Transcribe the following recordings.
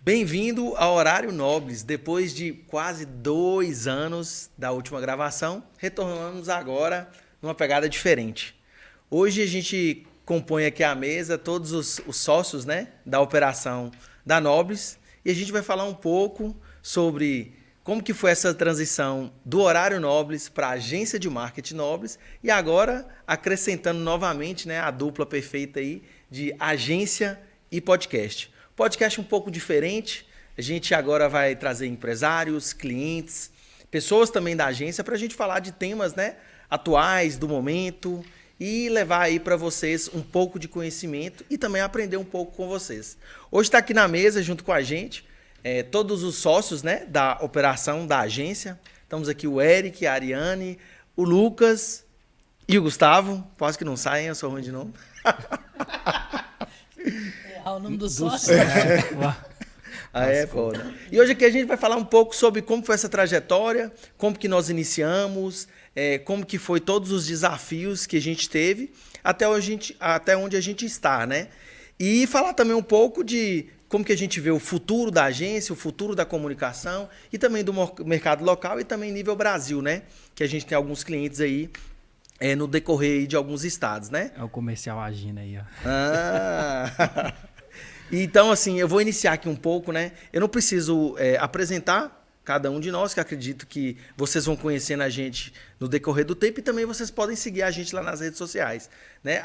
Bem-vindo ao Horário Nobres. Depois de quase 2 anos da última gravação, retornamos agora numa pegada diferente. Hoje a gente compõe aqui a mesa todos os sócios, né, da operação da Nobres e a gente vai falar um pouco sobre como que foi essa transição do Horário Nobres para a agência de marketing Nobres e agora acrescentando novamente, né, a dupla perfeita aí de agência e podcast. Podcast um pouco diferente, a gente agora vai trazer empresários, clientes, pessoas também da agência para a gente falar de temas, né, atuais, do momento e levar aí para vocês um pouco de conhecimento e também aprender um pouco com vocês. Hoje está aqui na mesa junto com a gente todos os sócios, né, da operação da agência. Estamos aqui o Eric, a Ariane, o Lucas e o Gustavo. Posso que não saia, eu sou ruim de nome. O nome do sócio. Foda. E hoje aqui a gente vai falar um pouco sobre como foi essa trajetória, como que nós iniciamos, como que foi todos os desafios que a gente teve até onde a gente está, né? E falar também um pouco de como que a gente vê o futuro da agência, o futuro da comunicação e também do mercado local e também nível Brasil, né? Que a gente tem alguns clientes aí no decorrer de alguns estados, né? É o comercial agindo aí, ó. Então, assim, eu vou iniciar aqui um pouco, né? Eu não preciso apresentar cada um de nós, que acredito que vocês vão conhecendo a gente no decorrer do tempo e também vocês podem seguir a gente lá nas redes sociais, né?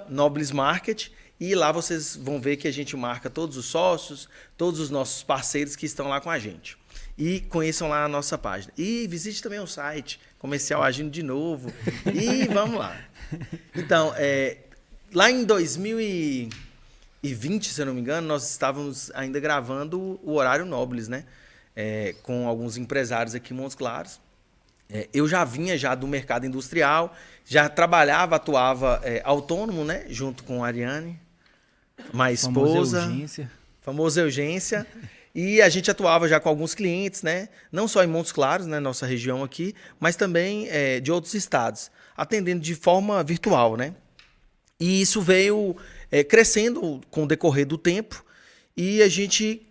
@noblesmarket e lá vocês vão ver que a gente marca todos os sócios, todos os nossos parceiros que estão lá com a gente. E conheçam lá a nossa página. E visite também o site, Comercial Agindo de novo. E vamos lá. Então, lá em 2020, se eu não me engano, nós estávamos ainda gravando o Horário Nobres, né? Com alguns empresários aqui em Montes Claros. Eu já vinha do mercado industrial, já trabalhava, atuava autônomo, né? Junto com a Ariane, minha esposa. Famosa Urgência. E a gente atuava já com alguns clientes, né? Não só em Montes Claros, né? Nossa região aqui, mas também de outros estados, atendendo de forma virtual, né? E isso veio crescendo com o decorrer do tempo e a gente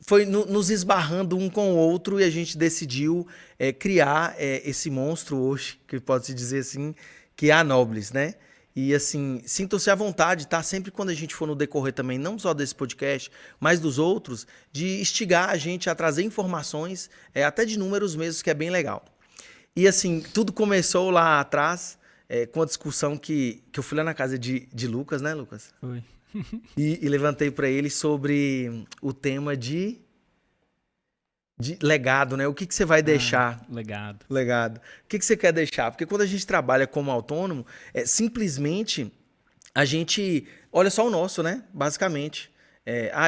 foi nos esbarrando um com o outro e a gente decidiu criar esse monstro hoje, que pode-se dizer assim, que é a Nobres, né? E assim, sintam-se à vontade, tá? Sempre quando a gente for no decorrer também, não só desse podcast, mas dos outros, de instigar a gente a trazer informações, até de números mesmo, que é bem legal. E assim, tudo começou lá atrás, com a discussão que eu fui lá na casa de Lucas, né, Lucas? Foi. E levantei para ele sobre o tema de legado, né? O que você vai deixar? Legado. O que você quer deixar? Porque quando a gente trabalha como autônomo, simplesmente a gente olha só o nosso, né? Basicamente.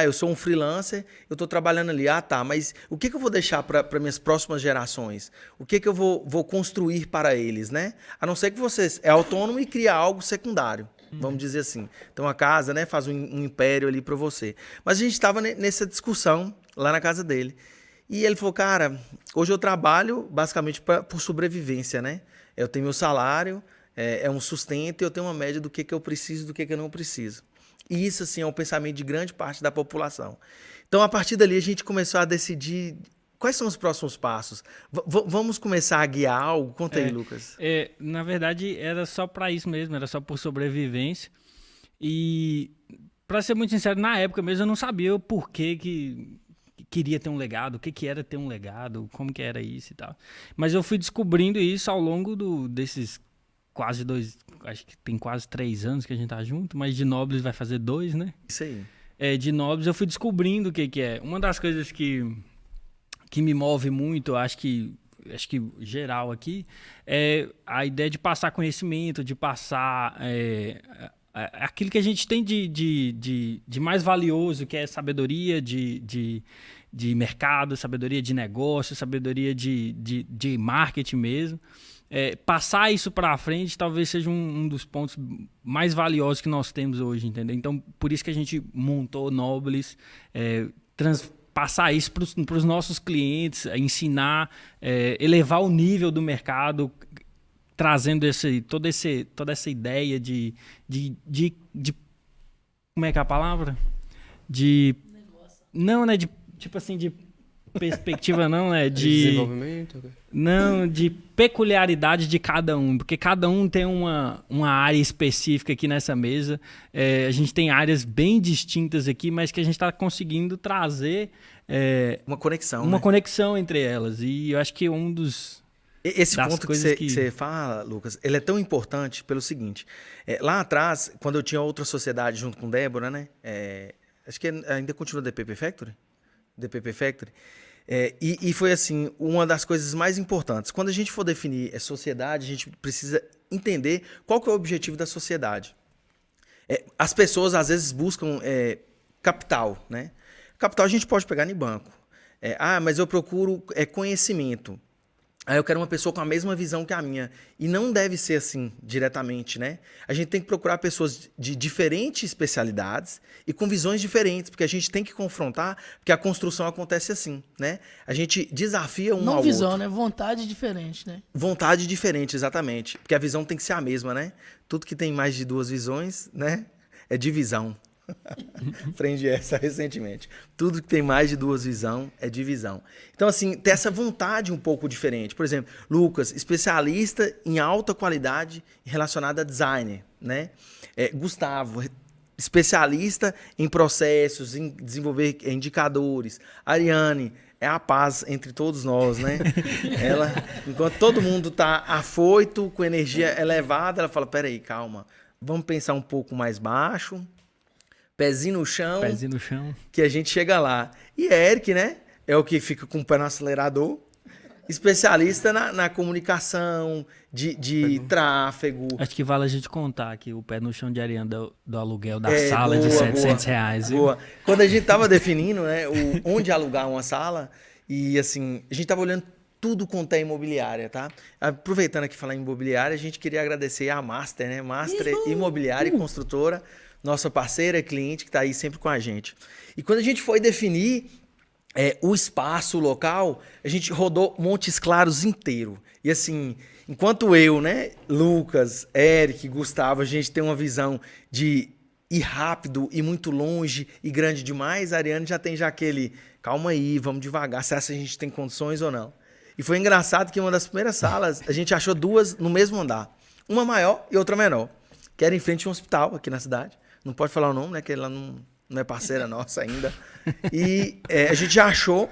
Eu sou um freelancer, eu estou trabalhando ali. Tá, mas o que eu vou deixar para minhas próximas gerações? O que eu vou construir para eles, né? A não ser que você é autônomo e cria algo secundário. Vamos dizer assim. Então a casa, né, faz um império ali para você. Mas a gente estava nessa discussão lá na casa dele. E ele falou, cara, hoje eu trabalho basicamente por sobrevivência, né? Eu tenho meu salário, é um sustento e eu tenho uma média do que eu preciso e do que eu não preciso. E isso, assim, é um pensamento de grande parte da população. Então, a partir dali, a gente começou a decidir quais são os próximos passos. Vamos começar a guiar algo? Conta aí, Lucas. Na verdade, era só para isso mesmo, era só por sobrevivência. E, para ser muito sincero, na época mesmo eu não sabia o porquê que queria ter um legado, o que era ter um legado, como que era isso e tal. Mas eu fui descobrindo isso ao longo desses quase 2, acho que tem quase 3 anos que a gente tá junto, mas de Nobres vai fazer 2, né? Isso aí. De Nobres eu fui descobrindo o que é. Uma das coisas que me move muito, acho que geral aqui, é a ideia de passar conhecimento, de passar aquilo que a gente tem de mais valioso, que é sabedoria de mercado, sabedoria de negócio, sabedoria de marketing mesmo. Passar isso para frente talvez seja um dos pontos mais valiosos que nós temos hoje, entendeu? Então, por isso que a gente montou Nobres, passar isso para os nossos clientes, ensinar, elevar o nível do mercado, trazendo toda essa ideia de como é que é a palavra? De Não, né? Tipo assim, de perspectiva não, né? Desenvolvimento? Não, de peculiaridade de cada um, porque cada um tem uma área específica aqui nessa mesa. A gente tem áreas bem distintas aqui, mas que a gente está conseguindo trazer uma conexão, uma né? conexão entre elas. E eu acho que Esse das ponto coisas que você fala, Lucas, ele é tão importante pelo seguinte. Lá atrás, quando eu tinha outra sociedade junto com Débora, né? Acho que ainda continua DPP Factory. DPP Factory. E foi assim, uma das coisas mais importantes. Quando a gente for definir sociedade, a gente precisa entender qual que é o objetivo da sociedade. As pessoas, às vezes, buscam capital, né? Capital a gente pode pegar em banco. Mas eu procuro conhecimento. Aí eu quero uma pessoa com a mesma visão que a minha. E não deve ser assim, diretamente, né? A gente tem que procurar pessoas de diferentes especialidades e com visões diferentes, porque a gente tem que confrontar, porque a construção acontece assim, né? A gente desafia um ao outro. Não visão, né? Vontade diferente, né? Vontade diferente, exatamente. Porque a visão tem que ser a mesma, né? Tudo que tem mais de duas visões, né? É divisão. Aprendi essa recentemente. Tudo que tem mais de duas visões é divisão. Então, assim, ter essa vontade um pouco diferente. Por exemplo, Lucas, especialista em alta qualidade relacionada a designer, né? Gustavo, especialista em processos, em desenvolver indicadores. Ariane, é a paz entre todos nós, né? Ela, enquanto todo mundo tá afoito, com energia elevada, ela fala, peraí, calma, vamos pensar um pouco mais baixo. Pezinho no chão. Pezinho no chão. Que a gente chega lá. E Eric, né? É o que fica com o pé no acelerador. Especialista na comunicação, de tráfego. Acho que vale a gente contar aqui o pé no chão de Ariane do aluguel da sala de R$700. Boa. Quando a gente tava definindo, né, onde alugar uma sala, e assim, a gente tava olhando tudo quanto é imobiliária, tá? Aproveitando aqui falar em imobiliária, a gente queria agradecer a Master, né? Master Imobiliária e Construtora, nossa parceira, cliente, que está aí sempre com a gente. E quando a gente foi definir o espaço, o local, a gente rodou Montes Claros inteiro. E assim, enquanto eu, né, Lucas, Eric, Gustavo, a gente tem uma visão de ir rápido, ir muito longe e grande demais, a Ariane já tem aquele, calma aí, vamos devagar, se a gente tem condições ou não. E foi engraçado que uma das primeiras salas, a gente achou duas no mesmo andar. Uma maior e outra menor, que era em frente a um hospital aqui na cidade. Não pode falar o nome, né? Que ela não é parceira nossa ainda. E a gente já achou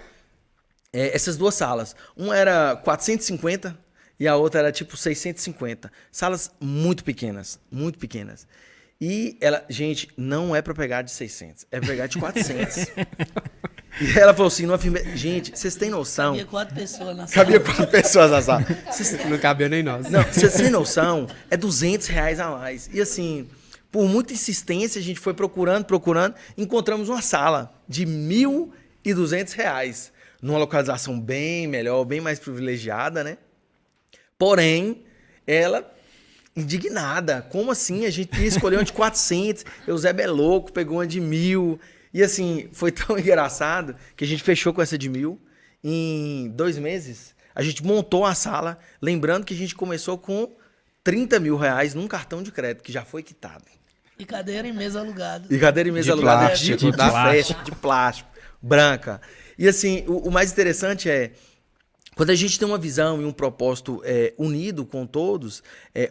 essas duas salas. Uma era 450 e a outra era tipo 650. Salas muito pequenas, muito pequenas. E ela, gente, não é para pegar de 600, é pra pegar de 400. E ela falou assim, numa firma, gente, vocês têm noção? Cabia 4 pessoas na sala. Cabia 4 pessoas na sala. Não cabia nem nós. Não, vocês têm noção? É R$200 a mais. E assim, por muita insistência, a gente foi procurando, encontramos uma sala de R$1.200, numa localização bem melhor, bem mais privilegiada, né? Porém, ela indignada. Como assim? A gente ia escolher uma de 400, Eusébio é louco, pegou uma de 1.000. E assim, foi tão engraçado que a gente fechou com essa de 1.000. Em 2 meses, a gente montou a sala, lembrando que a gente começou com R$30 mil num cartão de crédito, que já foi quitado. E cadeira e mesa alugada. E cadeira e mesa alugada de plástico, de plástico, branca. E assim, o mais interessante é, quando a gente tem uma visão e um propósito unido com todos,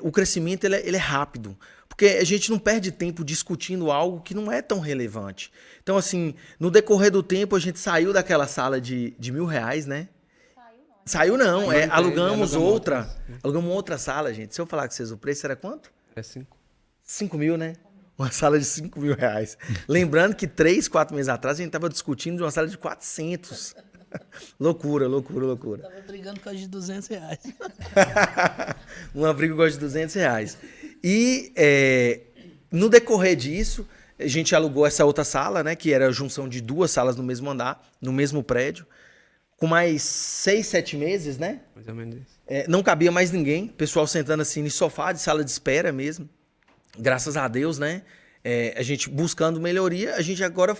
o crescimento ele é rápido. Porque a gente não perde tempo discutindo algo que não é tão relevante. Então, assim, no decorrer do tempo, a gente saiu daquela sala de R$1.000, né? Saiu não, alugamos outra. Alugamos outra sala, gente. Se eu falar com vocês, o preço era quanto? É 5. 5 mil, né? Uma sala de R$5 mil. Lembrando que 3, 4 meses atrás a gente estava discutindo de uma sala de 400. Loucura. Tava brigando com a de R$200. Uma briga com a de R$200. E no decorrer disso, a gente alugou essa outra sala, né? Que era a junção de 2 salas no mesmo andar, no mesmo prédio. Com mais 6, 7 meses, né? Mais ou menos isso. Não cabia mais ninguém. Pessoal sentando assim no sofá de sala de espera mesmo. Graças a Deus, né? A gente buscando melhoria,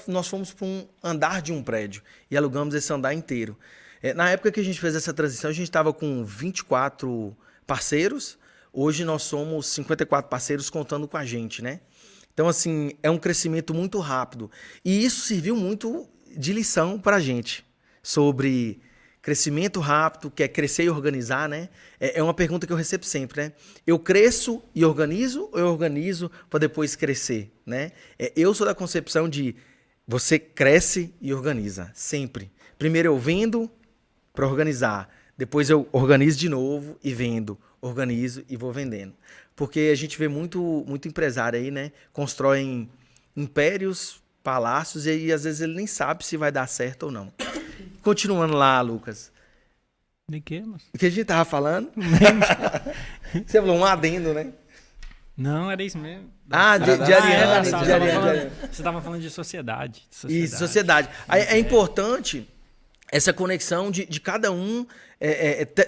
nós fomos para um andar de um prédio e alugamos esse andar inteiro. Na época que a gente fez essa transição, a gente estava com 24 parceiros. Hoje nós somos 54 parceiros contando com a gente, né? Então, assim, é um crescimento muito rápido. E isso serviu muito de lição para a gente sobre crescimento rápido, que é crescer e organizar, né? É uma pergunta que eu recebo sempre, né? Eu cresço e organizo ou eu organizo para depois crescer, né? Eu sou da concepção de você cresce e organiza, sempre. Primeiro eu vendo para organizar, depois eu organizo de novo e vendo, organizo e vou vendendo. Porque a gente vê muito empresário aí, né? Constroem impérios, palácios, e aí às vezes ele nem sabe se vai dar certo ou não. Continuando lá, Lucas. De quê, moço? O que a gente tava falando? Você falou um adendo, né? Não, era isso mesmo. Ah, de Ariane. Você estava falando de sociedade. Isso, sociedade. Aí é importante essa conexão de cada um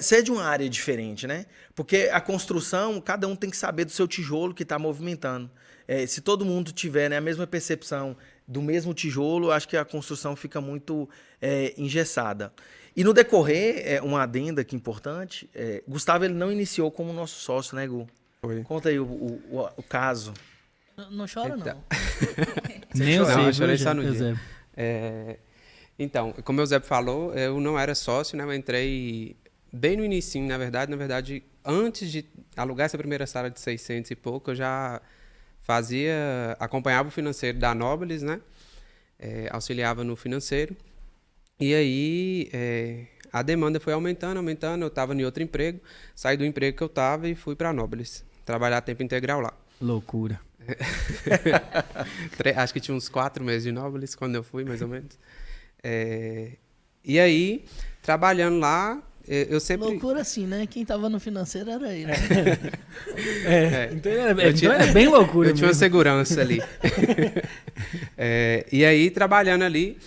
ser de uma área diferente, né? Porque a construção, cada um tem que saber do seu tijolo que está movimentando. Se todo mundo tiver, né, a mesma percepção do mesmo tijolo, acho que a construção fica muito engessada. E no decorrer, uma adenda aqui importante, Gustavo ele não iniciou como nosso sócio, né, Gu? Foi. Conta aí o caso. Não chora, não. Nem eu sei, eu chorei só no dia. Eusébio. Então, como o Eusébio falou, eu não era sócio, né? Eu entrei bem no início, na verdade, antes de alugar essa primeira sala de 600 e pouco, eu já acompanhava o financeiro da Nobles, né? Auxiliava no financeiro. E aí, a demanda foi aumentando, eu estava em outro emprego, saí do emprego que eu estava e fui para a Nobles, trabalhar a tempo integral lá. Loucura. Acho que tinha uns 4 meses de Nobles quando eu fui, mais ou menos. E aí, trabalhando lá, eu sempre... Loucura assim, né? Quem tava no financeiro era ele. Então era bem loucura eu tinha uma segurança ali. E aí, trabalhando ali,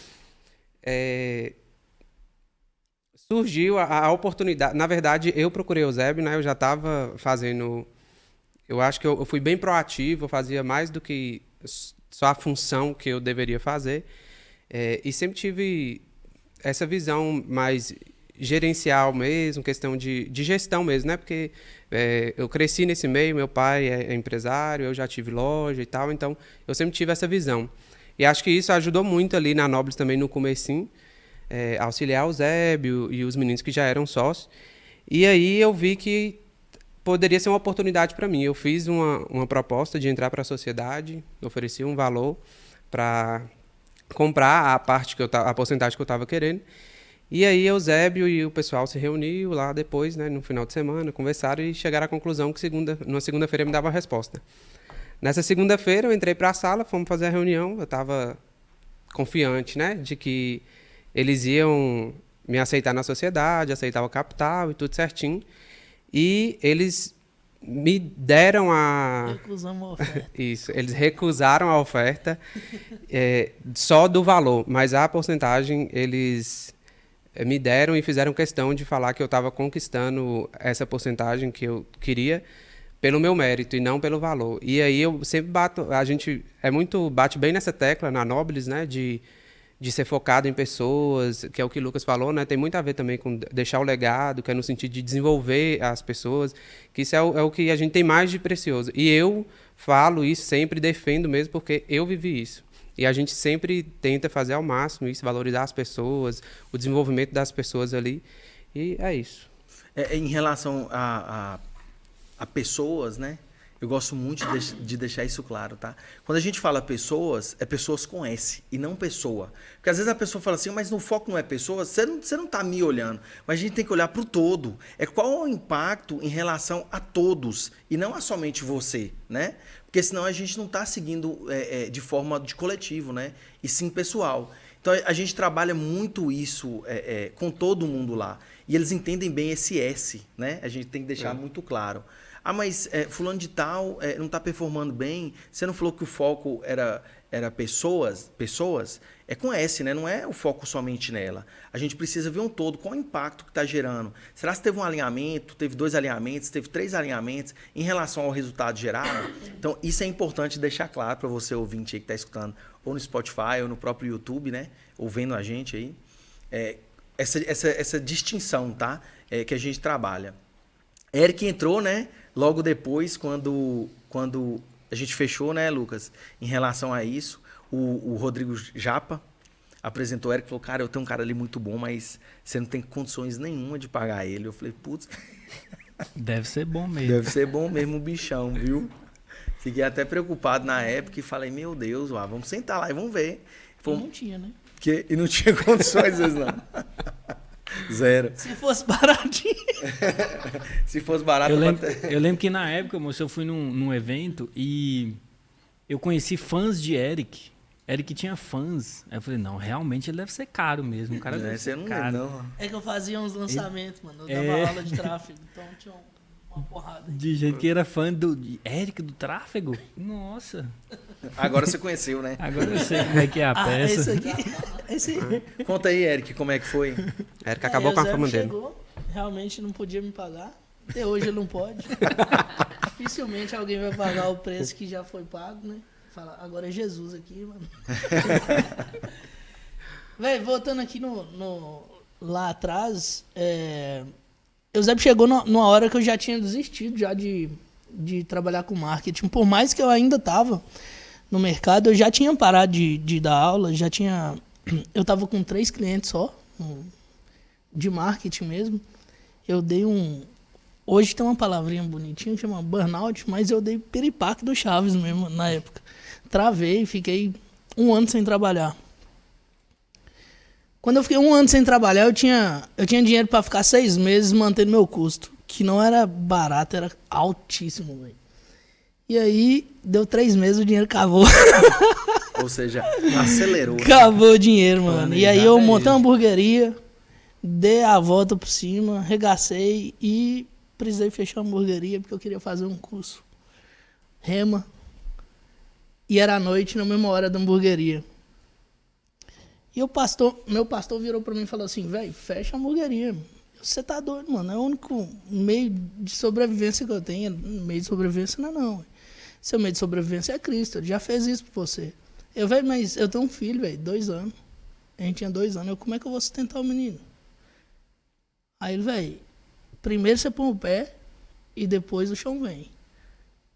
surgiu a oportunidade. Na verdade, eu procurei o Eusébio, né? Eu já estava fazendo... Eu acho que eu fui bem proativo, eu fazia mais do que só a função que eu deveria fazer. E sempre tive essa visão mais gerencial mesmo, questão de gestão mesmo, né? Porque eu cresci nesse meio, meu pai é empresário, eu já tive loja e tal, então eu sempre tive essa visão. E acho que isso ajudou muito ali na Nobles também no comecinho, auxiliar o Zébio e os meninos que já eram sócios. E aí eu vi que poderia ser uma oportunidade para mim. Eu fiz uma proposta de entrar para a sociedade, ofereci um valor para comprar a porcentagem que eu estava querendo. E aí o Zébio e o pessoal se reuniu lá depois, né, no final de semana, conversaram e chegaram à conclusão que numa segunda-feira me dava a resposta. Nessa segunda-feira eu entrei para a sala, fomos fazer a reunião, eu estava confiante, né, de que eles iam me aceitar na sociedade, aceitar o capital e tudo certinho. E eles me deram Recusamos a oferta. Isso, eles recusaram a oferta só do valor, mas a porcentagem eles me deram e fizeram questão de falar que eu estava conquistando essa porcentagem que eu queria pelo meu mérito e não pelo valor. E aí eu sempre a gente bate bem nessa tecla na Nobles, né, de ser focado em pessoas, que é o que o Lucas falou, né? Tem muito a ver também com deixar o legado, que é no sentido de desenvolver as pessoas, que isso é o que a gente tem mais de precioso. E eu falo isso, sempre defendo mesmo, porque eu vivi isso. E a gente sempre tenta fazer ao máximo isso, valorizar as pessoas, o desenvolvimento das pessoas ali, e é isso. Em relação a pessoas, né? Eu gosto muito de deixar isso claro, tá? Quando a gente fala pessoas, é pessoas com S e não pessoa. Porque às vezes a pessoa fala assim, mas no foco não é pessoa, você não tá me olhando. Mas a gente tem que olhar para o todo. Qual é o impacto em relação a todos e não a somente você, né? Porque senão a gente não está seguindo de forma de coletivo, né? E sim pessoal. Então a gente trabalha muito isso com todo mundo lá. E eles entendem bem esse S, né? A gente tem que deixar muito claro. Ah, mas fulano de tal não está performando bem. Você não falou que o foco era pessoas? É com S, né? Não é o foco somente nela. A gente precisa ver um todo. Qual o impacto que está gerando? Será que teve um alinhamento? Teve 2 alinhamentos? Teve 3 alinhamentos em relação ao resultado gerado? Então, isso é importante deixar claro para você, ouvinte aí que está escutando, ou no Spotify, ou no próprio YouTube, né? Ou vendo a gente aí. Essa distinção, tá? Que a gente trabalha. Eric entrou, né? Logo depois, quando a gente fechou, né, Lucas, em relação a isso, o Rodrigo Japa apresentou o Eric e falou, cara, eu tenho um cara ali muito bom, mas você não tem condições nenhuma de pagar ele. Eu falei, putz, Deve ser bom mesmo. deve ser bom mesmo o bichão, viu? Fiquei até preocupado na época e falei, meu Deus, vamos sentar lá e vamos ver. Não tinha, né? E não tinha condições, não. Zero. Se fosse baratinho. Se fosse barato... Eu lembro que na época, moço, eu fui num evento e eu conheci fãs de Eric. Eric tinha fãs. Aí eu falei, não, realmente ele deve ser caro mesmo. O cara deve Você ser não caro. não. É que eu fazia uns lançamentos, mano. Eu dava aula de tráfego, então tinha uma porrada aí. De gente que era fã de Eric do tráfego? Nossa. Agora você conheceu, né? Agora eu sei como é que é a peça. Esse aqui. Esse aí. Conta aí, Eric, como é que foi? Eric acabou com a fama dele. Chegou, realmente não podia me pagar. Até hoje ele não pode. Dificilmente alguém vai pagar o preço que já foi pago, né? Fala, agora é Jesus aqui, mano. Véi, voltando aqui lá atrás, Eusébio chegou numa hora que eu já tinha desistido já de trabalhar com marketing. Por mais que eu ainda tava no mercado, eu já tinha parado de dar aula, eu tava com 3 clientes só, de marketing mesmo. Eu dei hoje tem uma palavrinha bonitinha que chama burnout, mas eu dei piripaque do Chaves mesmo na época. Travei, fiquei 1 ano sem trabalhar. Quando eu fiquei 1 ano sem trabalhar, eu tinha dinheiro para ficar 6 meses mantendo meu custo, que não era barato, era altíssimo, velho. E aí, deu 3 meses, o dinheiro acabou. Ou seja, acelerou. Acabou o dinheiro, mano. E aí eu Planejado é montei uma hamburgueria, dei a volta por cima, arregacei e precisei fechar a hamburgueria porque eu queria fazer um curso. Rema. E era à noite, na mesma hora da hamburgueria. E meu pastor virou pra mim e falou assim, velho, fecha a hamburgueria. Você tá doido, mano. É o único meio de sobrevivência que eu tenho. Meio de sobrevivência não. Seu meio de sobrevivência é Cristo. Ele já fez isso por você. Velho, mas eu tenho um filho, velho, 2 anos. A gente tinha 2 anos. Como é que eu vou sustentar o menino? Aí ele, velho, primeiro você põe o pé e depois o chão vem.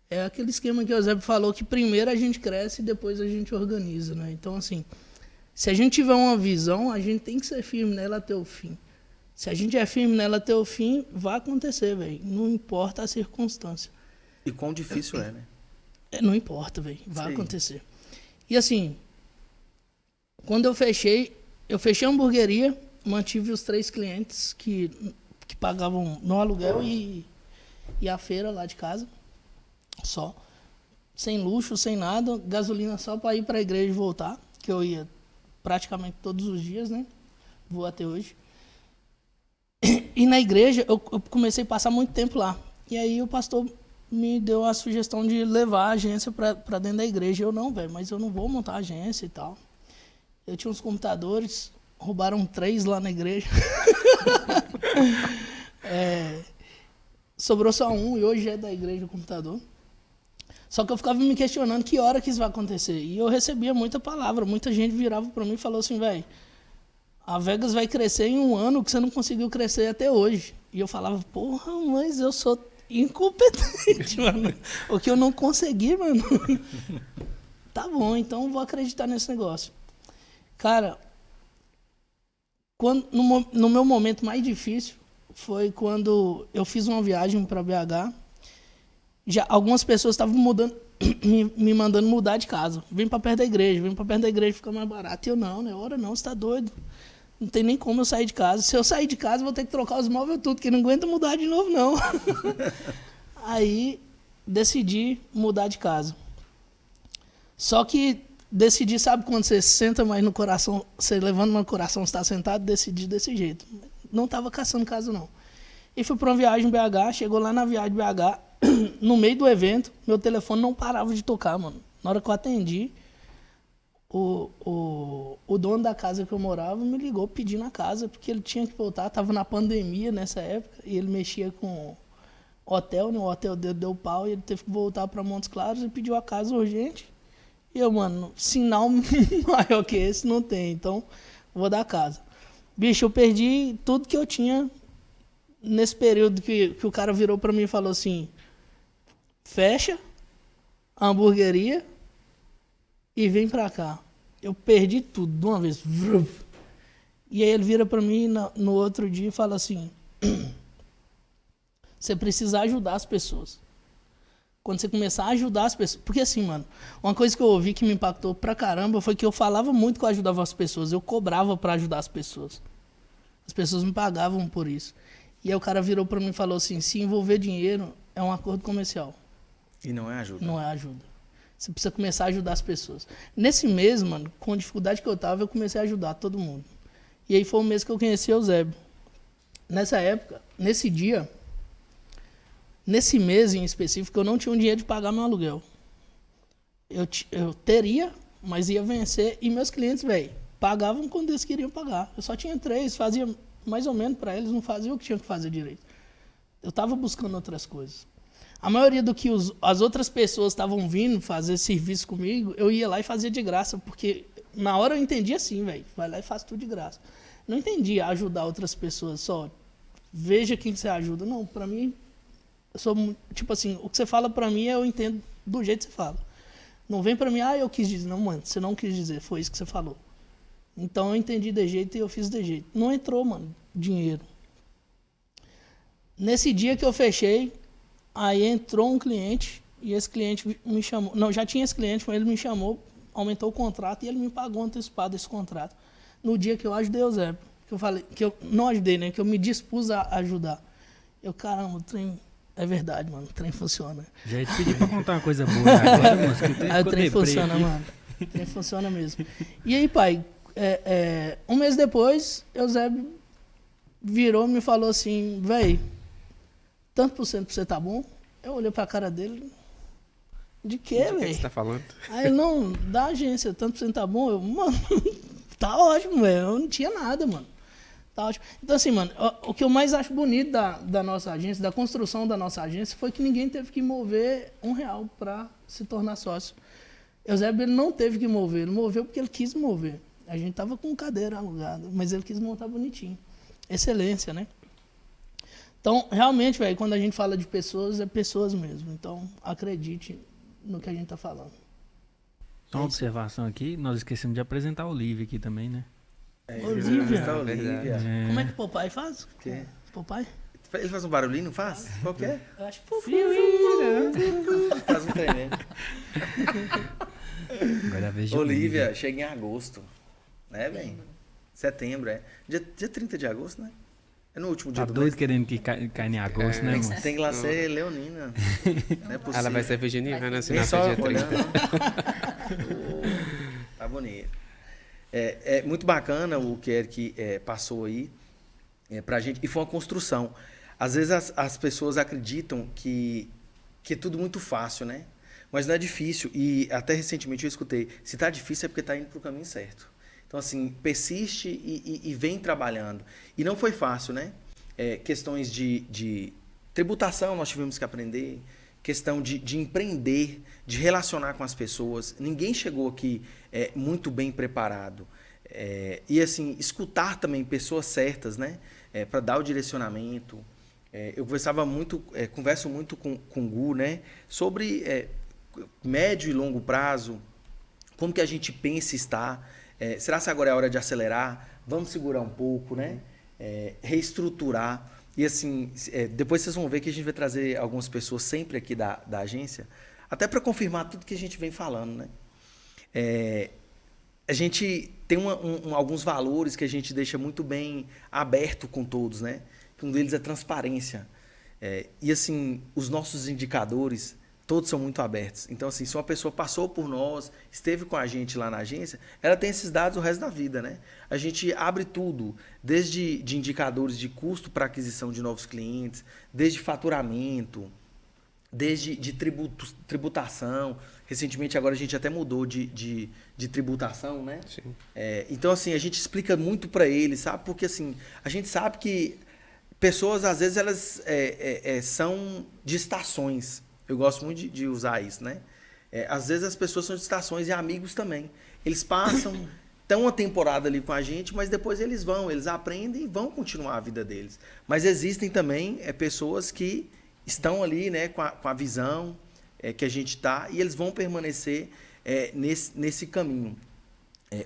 É aquele esquema que o Eusébio falou, que primeiro a gente cresce e depois a gente organiza, né? Então, assim, se a gente tiver uma visão, a gente tem que ser firme nela até o fim. Se a gente é firme nela até o fim, vai acontecer, velho. Não importa a circunstância. E quão difícil é, né? Não importa, velho. Vai Sim. acontecer. E assim, quando eu fechei a hamburgueria, mantive os 3 clientes que pagavam no aluguel e a feira lá de casa. Só. Sem luxo, sem nada. Gasolina só para ir para a igreja e voltar. Que eu ia praticamente todos os dias, né? Vou até hoje. E na igreja, eu comecei a passar muito tempo lá. E aí o pastor me deu a sugestão de levar a agência para dentro da igreja. Eu não, velho, mas eu não vou montar agência e tal. Eu tinha uns computadores, roubaram 3 lá na igreja. Sobrou só 1 e hoje é da igreja o computador. Só que eu ficava me questionando que hora que isso vai acontecer. E eu recebia muita palavra, muita gente virava para mim e falou assim, velho, a Vegas vai crescer em 1 ano que você não conseguiu crescer até hoje. E eu falava, porra, mas eu sou incompetente, mano. O que eu não consegui, mano. Tá bom, então vou acreditar nesse negócio. Cara, no meu momento mais difícil foi quando eu fiz uma viagem para BH. Já algumas pessoas estavam me mandando mudar de casa. Vem para perto da igreja, fica mais barato. E eu, não é hora não, você tá doido. Não tem nem como eu sair de casa. Se eu sair de casa, vou ter que trocar os móveis tudo, que não aguenta mudar de novo, não. Aí, decidi mudar de casa. Só que decidi, sabe quando você senta mais no coração, você levanta no coração, está sentado, decidi desse jeito. Não estava caçando casa, não. E fui para uma viagem em BH, chegou lá na viagem BH, no meio do evento, meu telefone não parava de tocar, mano. Na hora que eu atendi, o dono da casa que eu morava me ligou pedindo a casa, porque ele tinha que voltar, estava na pandemia nessa época, e ele mexia com hotel, né? O hotel dele deu pau, e ele teve que voltar para Montes Claros e pediu a casa urgente. E eu, mano, sinal maior que esse não tem, então vou dar a casa. Bicho, eu perdi tudo que eu tinha nesse período que o cara virou para mim e falou assim, fecha a hamburgueria e vem pra cá. eu perdi tudo de uma vez. E aí ele vira pra mim no outro dia e fala assim, você precisa ajudar as pessoas. Quando você começar a ajudar as pessoas... Porque assim, mano, uma coisa que eu ouvi que me impactou pra caramba foi que eu falava muito que eu ajudava as pessoas. Eu cobrava pra ajudar as pessoas. As pessoas me pagavam por isso. E aí o cara virou pra mim e falou assim, se envolver dinheiro é um acordo comercial. E não é ajuda. Não é ajuda. Você precisa começar a ajudar as pessoas. Nesse mês, mano, com a dificuldade que eu tava, eu comecei a ajudar todo mundo. E aí foi o mês que eu conheci o Eusébio. Nessa época, nesse dia... Nesse mês em específico, eu não tinha um dinheiro de pagar meu aluguel. Eu teria, mas ia vencer. E meus clientes, velho, pagavam quando eles queriam pagar. Eu só tinha 3, fazia mais ou menos para eles, não fazia o que tinha que fazer direito. Eu estava buscando outras coisas. A maioria do que as outras pessoas estavam vindo fazer serviço comigo, eu ia lá e fazia de graça, porque na hora eu entendi assim, velho, vai lá e faz tudo de graça. Não entendia ajudar outras pessoas só. Veja quem você ajuda. Não, para mim... Eu sou, tipo assim, o que você fala pra mim, eu entendo do jeito que você fala. Não vem pra mim, eu quis dizer. Não, mano, você não quis dizer, foi isso que você falou. Então eu entendi de jeito e eu fiz de jeito. Não entrou, mano, dinheiro. Nesse dia que eu fechei, aí entrou um cliente e esse cliente me chamou. Não, já tinha esse cliente, mas ele me chamou, aumentou o contrato e ele me pagou antecipado esse contrato. No dia que eu ajudei o Zé, que eu falei, que eu não ajudei, né, que eu me dispus a ajudar. Eu, caramba, o trem... É verdade, mano. O trem funciona. Já ia te pedir pra contar uma coisa boa agora, moço. O trem funciona, mano. O trem funciona mesmo. E aí, pai, um mês depois, Eusébio virou e me falou assim, véi, tanto por cento pra você tá bom? Eu olhei pra cara dele, de quê, velho? O que você tá falando? Aí ele, não, da agência, tanto por cento tá bom? Eu, mano, tá ótimo, velho. Eu não tinha nada, mano. Tá ótimo. Então, assim, mano, o que eu mais acho bonito da nossa agência, da construção da nossa agência, foi que ninguém teve que mover R$1 para se tornar sócio. Eusébio, ele não teve que mover, ele moveu porque ele quis mover. A gente tava com cadeira alugada, mas ele quis montar bonitinho. Excelência, né? Então, realmente, velho, quando a gente fala de pessoas, é pessoas mesmo. Então, acredite no que a gente tá falando. Só uma observação aqui, nós esquecemos de apresentar o Olívia aqui também, né? Olívia. Olívia. Como é que o Popeye faz? O quê? Popeye? Ele faz um barulhinho, não faz? Qual que é? Eu acho que Popeye. Faz um tremendo. Agora veja Olívia, chega em agosto. Né, bem? Setembro, é. Dia 30 de agosto, né? É no último dia Tá do doido mês. querendo que caia em agosto, né, moço? Tem que lá ser leonina. Não é possível. Ela vai ser virginiana, assim, Nem na só dia 30. olhando. Tá bonito. É muito bacana o que Eric passou aí pra gente. E foi uma construção. Às vezes as pessoas acreditam que é tudo muito fácil, né? Mas não é difícil. E até recentemente eu escutei, se tá difícil é porque tá indo pro caminho certo. Então, assim, persiste e vem trabalhando. E não foi fácil, né? Questões de tributação nós tivemos que aprender, questão de empreender, de relacionar com as pessoas. Ninguém chegou aqui muito bem preparado. E, assim, escutar também pessoas certas, né? Para dar o direcionamento. Eu converso muito com o Gu, né? Sobre médio e longo prazo, como que a gente pensa estar. Será que agora é a hora de acelerar? Vamos segurar um pouco, né? Reestruturar. E assim, depois vocês vão ver que a gente vai trazer algumas pessoas sempre aqui da agência, até para confirmar tudo que a gente vem falando, né? A gente tem alguns valores que a gente deixa muito bem aberto com todos, né? Um deles é transparência. E assim, os nossos indicadores, todos são muito abertos. Então, assim, se uma pessoa passou por nós, esteve com a gente lá na agência, ela tem esses dados o resto da vida, né? A gente abre tudo, desde de indicadores de custo para aquisição de novos clientes, desde faturamento, desde de tributação. Recentemente, agora a gente até mudou de tributação, né? Sim. Então, assim, a gente explica muito para eles, sabe? Porque, assim, a gente sabe que pessoas, às vezes, elas são de estações. Eu gosto muito de usar isso, né? Às vezes as pessoas são de estações e amigos também. Eles passam, estão uma temporada ali com a gente, mas depois eles aprendem e vão continuar a vida deles. Mas existem também pessoas que estão ali, né, com a visão que a gente está e eles vão permanecer nesse caminho.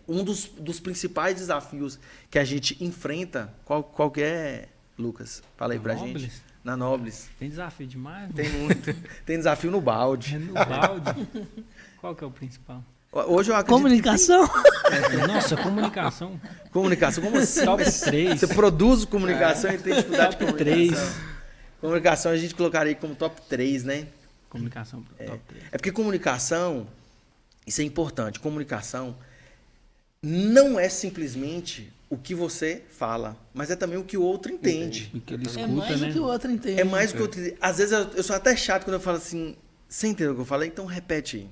Um dos principais desafios que a gente enfrenta, qual que é, Lucas? Fala aí pra gente. Na Nobles. Tem desafio demais? Tem muito. Tem desafio no balde. No balde? Qual que é o principal? Hoje eu acredito Comunicação? Nossa, comunicação. Comunicação, como assim? Top 3. Você produz comunicação e tem dificuldade de Top comunicação. 3. Comunicação a gente colocaria como top 3, né? Comunicação top 3. É porque comunicação, isso é importante, comunicação não é simplesmente o que você fala, mas é também o que o outro entende. O que ele É escuta, mais né? do que o outro entende. É mais o que o outro entende. Às vezes eu sou até chato quando eu falo assim, você entendeu o que eu falei? Então repete aí.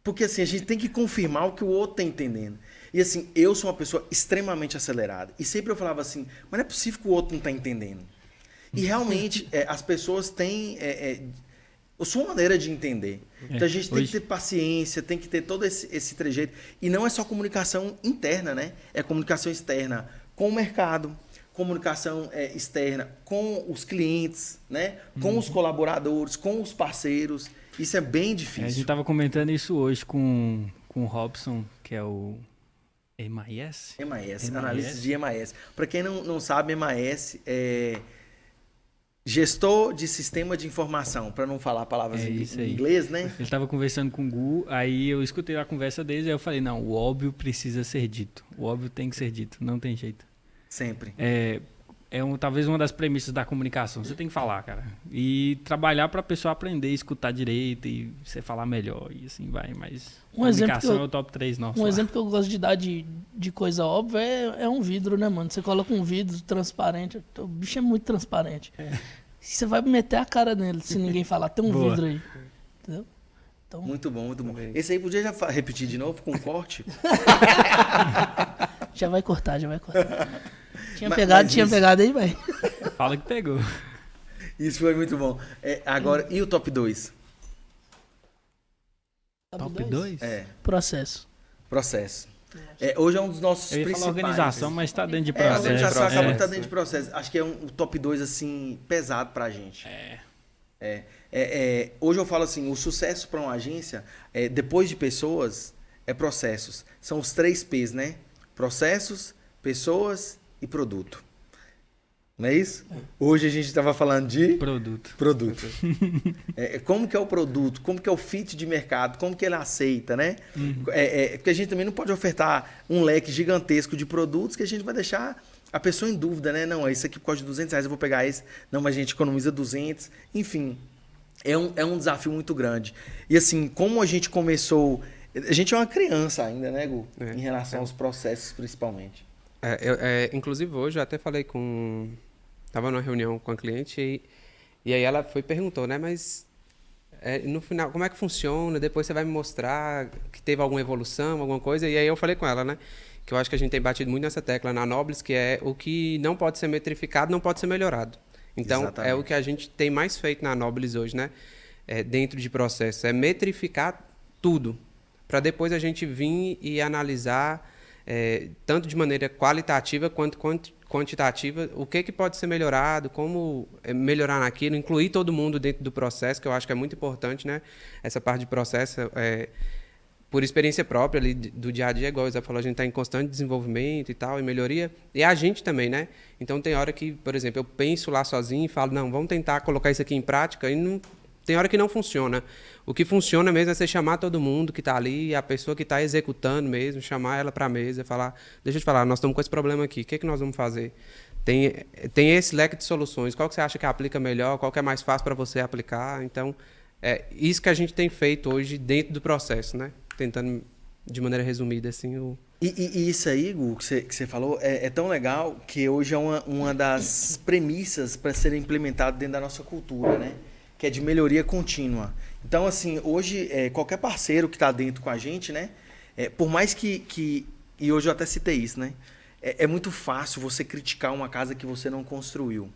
Porque assim, a gente tem que confirmar o que o outro está entendendo. E assim, eu sou uma pessoa extremamente acelerada. E sempre eu falava assim, mas não é possível que o outro não está entendendo. E realmente, as pessoas têm a sua maneira de entender. Então a gente tem que ter paciência, tem que ter todo esse trejeito. E não é só comunicação interna, né? É comunicação externa com o mercado, comunicação externa com os clientes, né? Com os colaboradores, com os parceiros. Isso é bem difícil. A gente estava comentando isso hoje com o Robson, que é o MIS. MIS, analista de MIS. Para quem não sabe, MIS é gestor de sistema de informação, para não falar palavras em inglês, né? Ele estava conversando com o Gu, aí eu escutei a conversa deles e eu falei, não, o óbvio precisa ser dito. O óbvio tem que ser dito, não tem jeito. Sempre. Talvez uma das premissas da comunicação. Você tem que falar, cara. E trabalhar para a pessoa aprender, escutar direito e você falar melhor. E assim vai. Mas comunicação é o top 3 nosso. Exemplo que eu gosto de dar de coisa óbvia é um vidro, né, mano? Você coloca um vidro transparente. O bicho é muito transparente. Você vai meter a cara nele se ninguém falar. Tem um vidro aí. Entendeu? Então... Muito bom, muito bom. Esse aí podia já repetir de novo com um corte? Já vai cortar. Tinha pegado aí, vai. Fala que pegou. Isso foi muito bom. Agora, e o top 2? Top 2? Processo. Hoje é um dos nossos principais. Eu ia falar organização, mas está dentro de processo. A organização acaba que está dentro de processo. Acho que é o top 2, assim, pesado pra gente. Hoje eu falo assim, o sucesso para uma agência, depois de pessoas, é processos. São os 3 P's, né? Processos, pessoas e produto. Não é isso? Hoje a gente estava falando de... Produto. Como que é o produto, como que é o fit de mercado, como que ele aceita, né? Porque a gente também não pode ofertar um leque gigantesco de produtos que a gente vai deixar a pessoa em dúvida, né? Não, esse aqui por causa de R$200, eu vou pegar esse. Não, mas a gente economiza 200. Enfim, é um desafio muito grande. E assim, como a gente começou... A gente é uma criança ainda, né, Gu? Em relação aos processos, principalmente. Inclusive, hoje eu até falei Estava numa reunião com a cliente e aí ela perguntou, né? Mas no final, como é que funciona? Depois você vai me mostrar que teve alguma evolução, alguma coisa. E aí eu falei com ela, né? Que eu acho que a gente tem batido muito nessa tecla na Nobles, que é o que não pode ser metrificado, não pode ser melhorado. Então, exatamente. É o que a gente tem mais feito na Nobles hoje, né? Dentro de processo. É metrificar tudo, para depois a gente vir e analisar, tanto de maneira qualitativa quanto quantitativa, o que pode ser melhorado, como melhorar naquilo, incluir todo mundo dentro do processo, que eu acho que é muito importante, né? Essa parte de processo, por experiência própria ali do dia a dia, igual o Zé falou, a gente está em constante desenvolvimento e tal, e melhoria, e a gente também, né? Então tem hora que, por exemplo, eu penso lá sozinho e falo, não, vamos tentar colocar isso aqui em prática, e não, tem hora que não funciona. O que funciona mesmo é você chamar todo mundo que está ali, a pessoa que está executando mesmo, chamar ela para a mesa e falar, deixa eu te falar, nós estamos com esse problema aqui, o que nós vamos fazer? Tem esse leque de soluções, qual que você acha que aplica melhor, qual que é mais fácil para você aplicar? Então, é isso que a gente tem feito hoje dentro do processo, né? Tentando, de maneira resumida, assim, E isso aí, Gu, que você falou, é tão legal que hoje é uma das premissas para ser implementado dentro da nossa cultura, né? Que é de melhoria contínua. Então, assim, hoje, qualquer parceiro que está dentro com a gente, né? Por mais que... E hoje eu até citei isso, né? É muito fácil você criticar uma casa que você não construiu,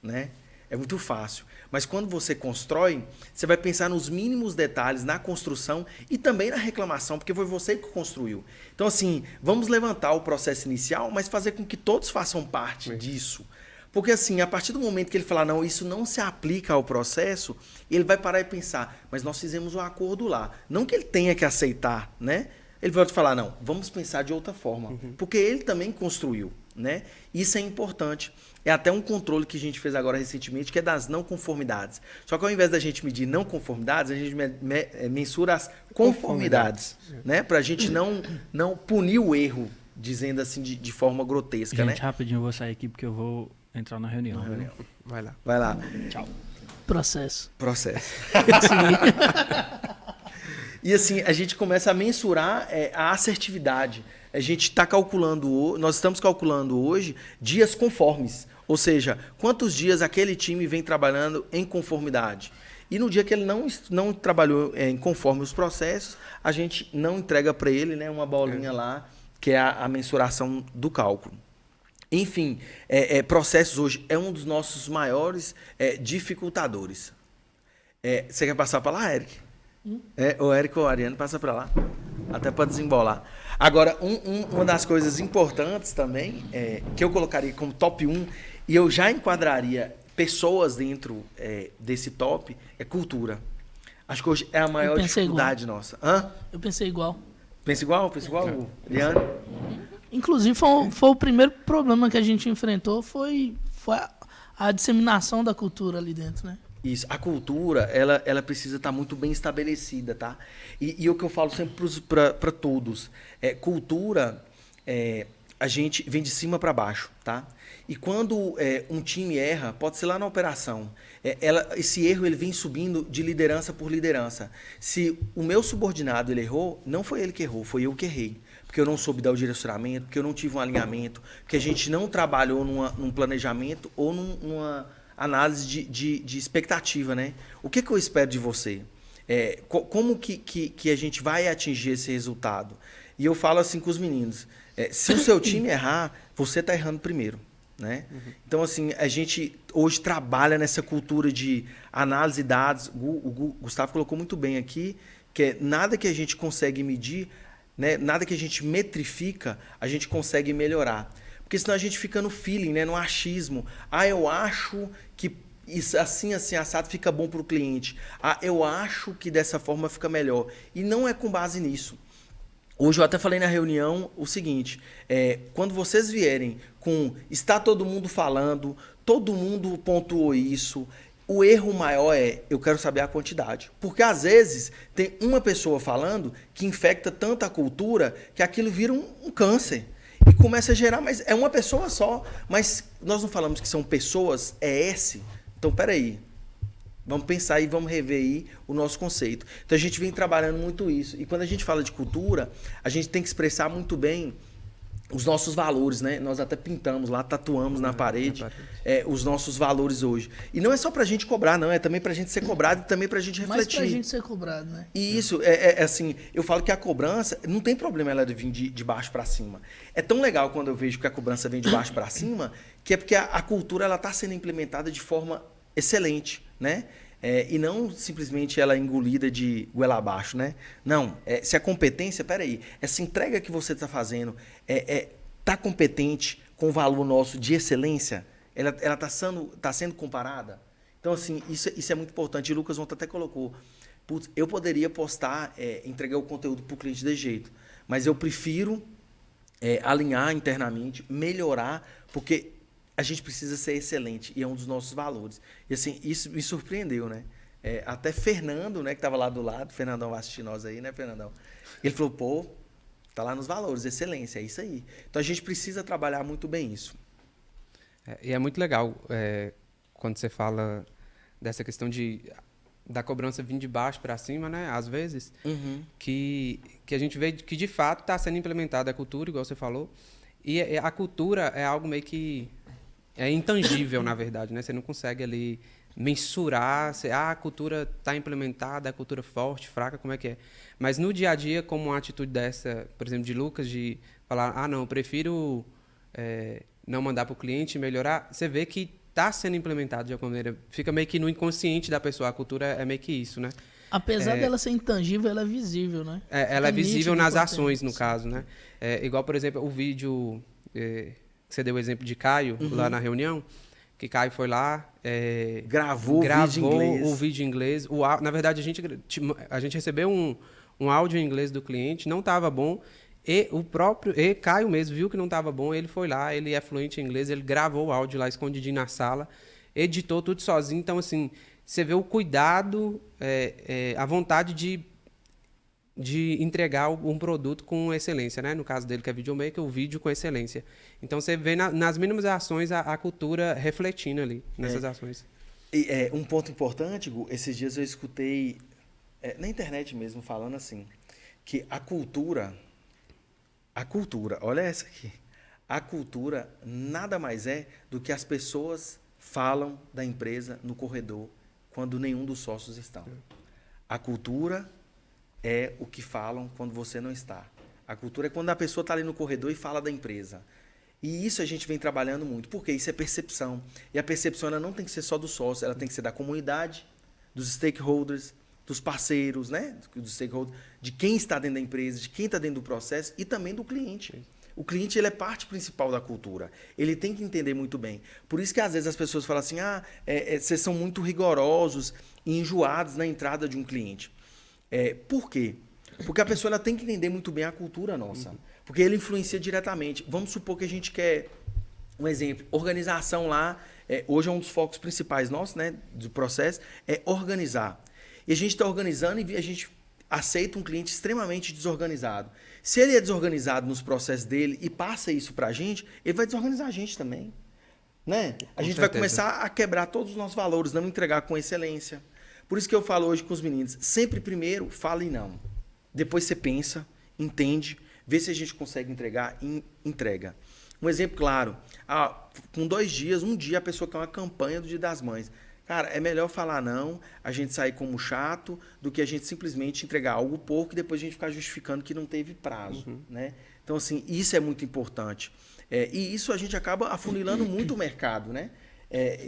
né? É muito fácil. Mas quando você constrói, você vai pensar nos mínimos detalhes na construção e também na reclamação, porque foi você que construiu. Então, assim, vamos levantar o processo inicial, mas fazer com que todos façam parte disso. Porque, assim, a partir do momento que ele falar, não, isso não se aplica ao processo, ele vai parar e pensar, mas nós fizemos um acordo lá. Não que ele tenha que aceitar, né? ele pode falar, não, vamos pensar de outra forma. Porque ele também construiu, né? Isso é importante. É até um controle que a gente fez agora recentemente, que é das não conformidades. Só que ao invés da gente medir não conformidades, a gente mensura as conformidades, né? Para a gente não punir o erro, dizendo assim de forma grotesca, Gente, né? rapidinho, eu vou sair aqui porque eu vou entrar na reunião. Vai lá. Vai lá. Tchau. Processo. Sim. E assim, a gente começa a mensurar a assertividade. A gente está calculando, nós estamos calculando hoje dias conformes. Ou seja, quantos dias aquele time vem trabalhando em conformidade. E no dia que ele não trabalhou em conforme os processos, a gente não entrega para ele, né, uma bolinha lá, que é a mensuração do cálculo. Enfim, processos hoje é um dos nossos maiores dificultadores. Você quer passar para lá, Eric? O Eric ou a Ariane passa para lá, até para desembolar. Agora, uma das coisas importantes também, que eu colocaria como top 1, e eu já enquadraria pessoas dentro desse top, é cultura. Acho que hoje é a maior dificuldade nossa. Hã? Eu pensei igual. Pensa igual, Ariane? Inclusive, foi o primeiro problema que a gente enfrentou, foi a disseminação da cultura ali dentro, né? Isso, a cultura, ela precisa estar muito bem estabelecida, tá? E o que eu falo sempre para todos, cultura, a gente vem de cima para baixo, tá? E quando um time erra, pode ser lá na operação, esse erro ele vem subindo de liderança por liderança. Se o meu subordinado ele errou, não foi ele que errou, foi eu que errei. Porque eu não soube dar o direcionamento, porque eu não tive um alinhamento, porque a gente não trabalhou num planejamento ou numa análise de expectativa, né? O que eu espero de você? Como que a gente vai atingir esse resultado? E eu falo assim com os meninos, se o seu time errar, você está errando primeiro, né? Então, assim, a gente hoje trabalha nessa cultura de análise de dados, o Gustavo colocou muito bem aqui, que nada que a gente consegue medir, né, nada que a gente metrifica, a gente consegue melhorar. Porque senão a gente fica no feeling, né, no achismo. Eu acho que isso, assim, assado fica bom para o cliente. Eu acho que dessa forma fica melhor. E não é com base nisso. Hoje eu até falei na reunião o seguinte, quando vocês vierem com está todo mundo falando, todo mundo pontuou isso, o erro maior eu quero saber a quantidade. Porque às vezes tem uma pessoa falando que infecta tanta cultura que aquilo vira um câncer. E começa a gerar, mas é uma pessoa só. Mas nós não falamos que são pessoas, Então, peraí. Vamos pensar e vamos rever aí o nosso conceito. Então, a gente vem trabalhando muito isso. E quando a gente fala de cultura, a gente tem que expressar muito bem os nossos valores, né? Nós até pintamos lá, tatuamos na parede os nossos valores hoje. E não é só pra gente cobrar, não. É também pra gente ser cobrado e também pra gente refletir. Mas pra gente ser cobrado, né? E isso, assim, eu falo que a cobrança, não tem problema ela vir de baixo pra cima. É tão legal quando eu vejo que a cobrança vem de baixo pra cima, que é porque a cultura ela tá sendo implementada de forma excelente, né? E não simplesmente ela engolida de goela abaixo, né? Não, se a competência, peraí, essa entrega que você está fazendo tá competente com o valor nosso de excelência, ela tá sendo comparada. Então, assim, isso é muito importante. E o Lucas ontem até colocou, putz, eu poderia postar, entregar o conteúdo para o cliente de jeito, mas eu prefiro alinhar internamente, melhorar, porque a gente precisa ser excelente e é um dos nossos valores. E assim, isso me surpreendeu, né? Até Fernando, né, que estava lá do lado, Fernandão vai assistir nós aí, né, Fernandão? Ele falou, pô, tá lá nos valores, excelência, é isso aí. Então a gente precisa trabalhar muito bem isso. E é muito legal quando você fala dessa questão da cobrança vir de baixo para cima, né? Às vezes, que a gente vê que de fato está sendo implementada a cultura, igual você falou, e a cultura é algo meio que intangível, na verdade, né? Você não consegue ali mensurar, a cultura está implementada, a cultura forte, fraca, como é que é? Mas no dia a dia, como uma atitude dessa, por exemplo, de Lucas, de falar, não, eu prefiro não mandar para o cliente, melhorar, você vê que está sendo implementado de alguma maneira. Fica meio que no inconsciente da pessoa, a cultura é meio que isso, né? Apesar dela ser intangível, ela é visível, né? Ela é visível nas ações, no caso, né? Igual, por exemplo, o vídeo que você deu o exemplo de Caio, lá na reunião, que Caio foi lá... gravou o vídeo em inglês. o vídeo em inglês. Na verdade, a gente recebeu um áudio em inglês do cliente, não estava bom. E o próprio Caio mesmo viu que não estava bom, ele foi lá, ele é fluente em inglês, ele gravou o áudio lá escondidinho na sala, editou tudo sozinho. Então, assim, você vê o cuidado, a vontade de entregar um produto com excelência, né? No caso dele, que é videomaker, o vídeo com excelência. Então, você vê nas mínimas ações a cultura refletindo ali, nessas ações. E, um ponto importante, Gu, esses dias eu escutei na internet mesmo falando assim, que a cultura, olha essa aqui, a cultura nada mais é do que as pessoas falam da empresa no corredor quando nenhum dos sócios estão. A cultura é o que falam quando você não está. A cultura é quando a pessoa está ali no corredor e fala da empresa. E isso a gente vem trabalhando muito, porque isso é percepção. E a percepção ela não tem que ser só do sócio, ela tem que ser da comunidade, dos stakeholders, dos parceiros, né? Dos stakeholders, de quem está dentro da empresa, de quem está dentro do processo e também do cliente. O cliente ele é parte principal da cultura. Ele tem que entender muito bem. Por isso que às vezes as pessoas falam assim, vocês são muito rigorosos e enjoados na entrada de um cliente. Por quê? Porque a pessoa ela tem que entender muito bem a cultura nossa. Porque ele influencia diretamente. Vamos supor que a gente quer, um exemplo, organização lá, hoje é um dos focos principais nossos, né, do processo, é organizar. E a gente está organizando e a gente aceita um cliente extremamente desorganizado. Se ele é desorganizado nos processos dele e passa isso para a gente, ele vai desorganizar a gente também. Né? A gente vai começar a quebrar todos os nossos valores, não entregar com excelência. Por isso que eu falo hoje com os meninos, sempre primeiro fala e não. Depois você pensa, entende, vê se a gente consegue entregar e entrega. Um exemplo claro, com 2 dias, um dia a pessoa quer uma campanha do Dia das Mães. Cara, é melhor falar não, a gente sair como chato, do que a gente simplesmente entregar algo pouco e depois a gente ficar justificando que não teve prazo. Né? Então, assim, isso é muito importante. E isso a gente acaba afunilando muito o mercado, né?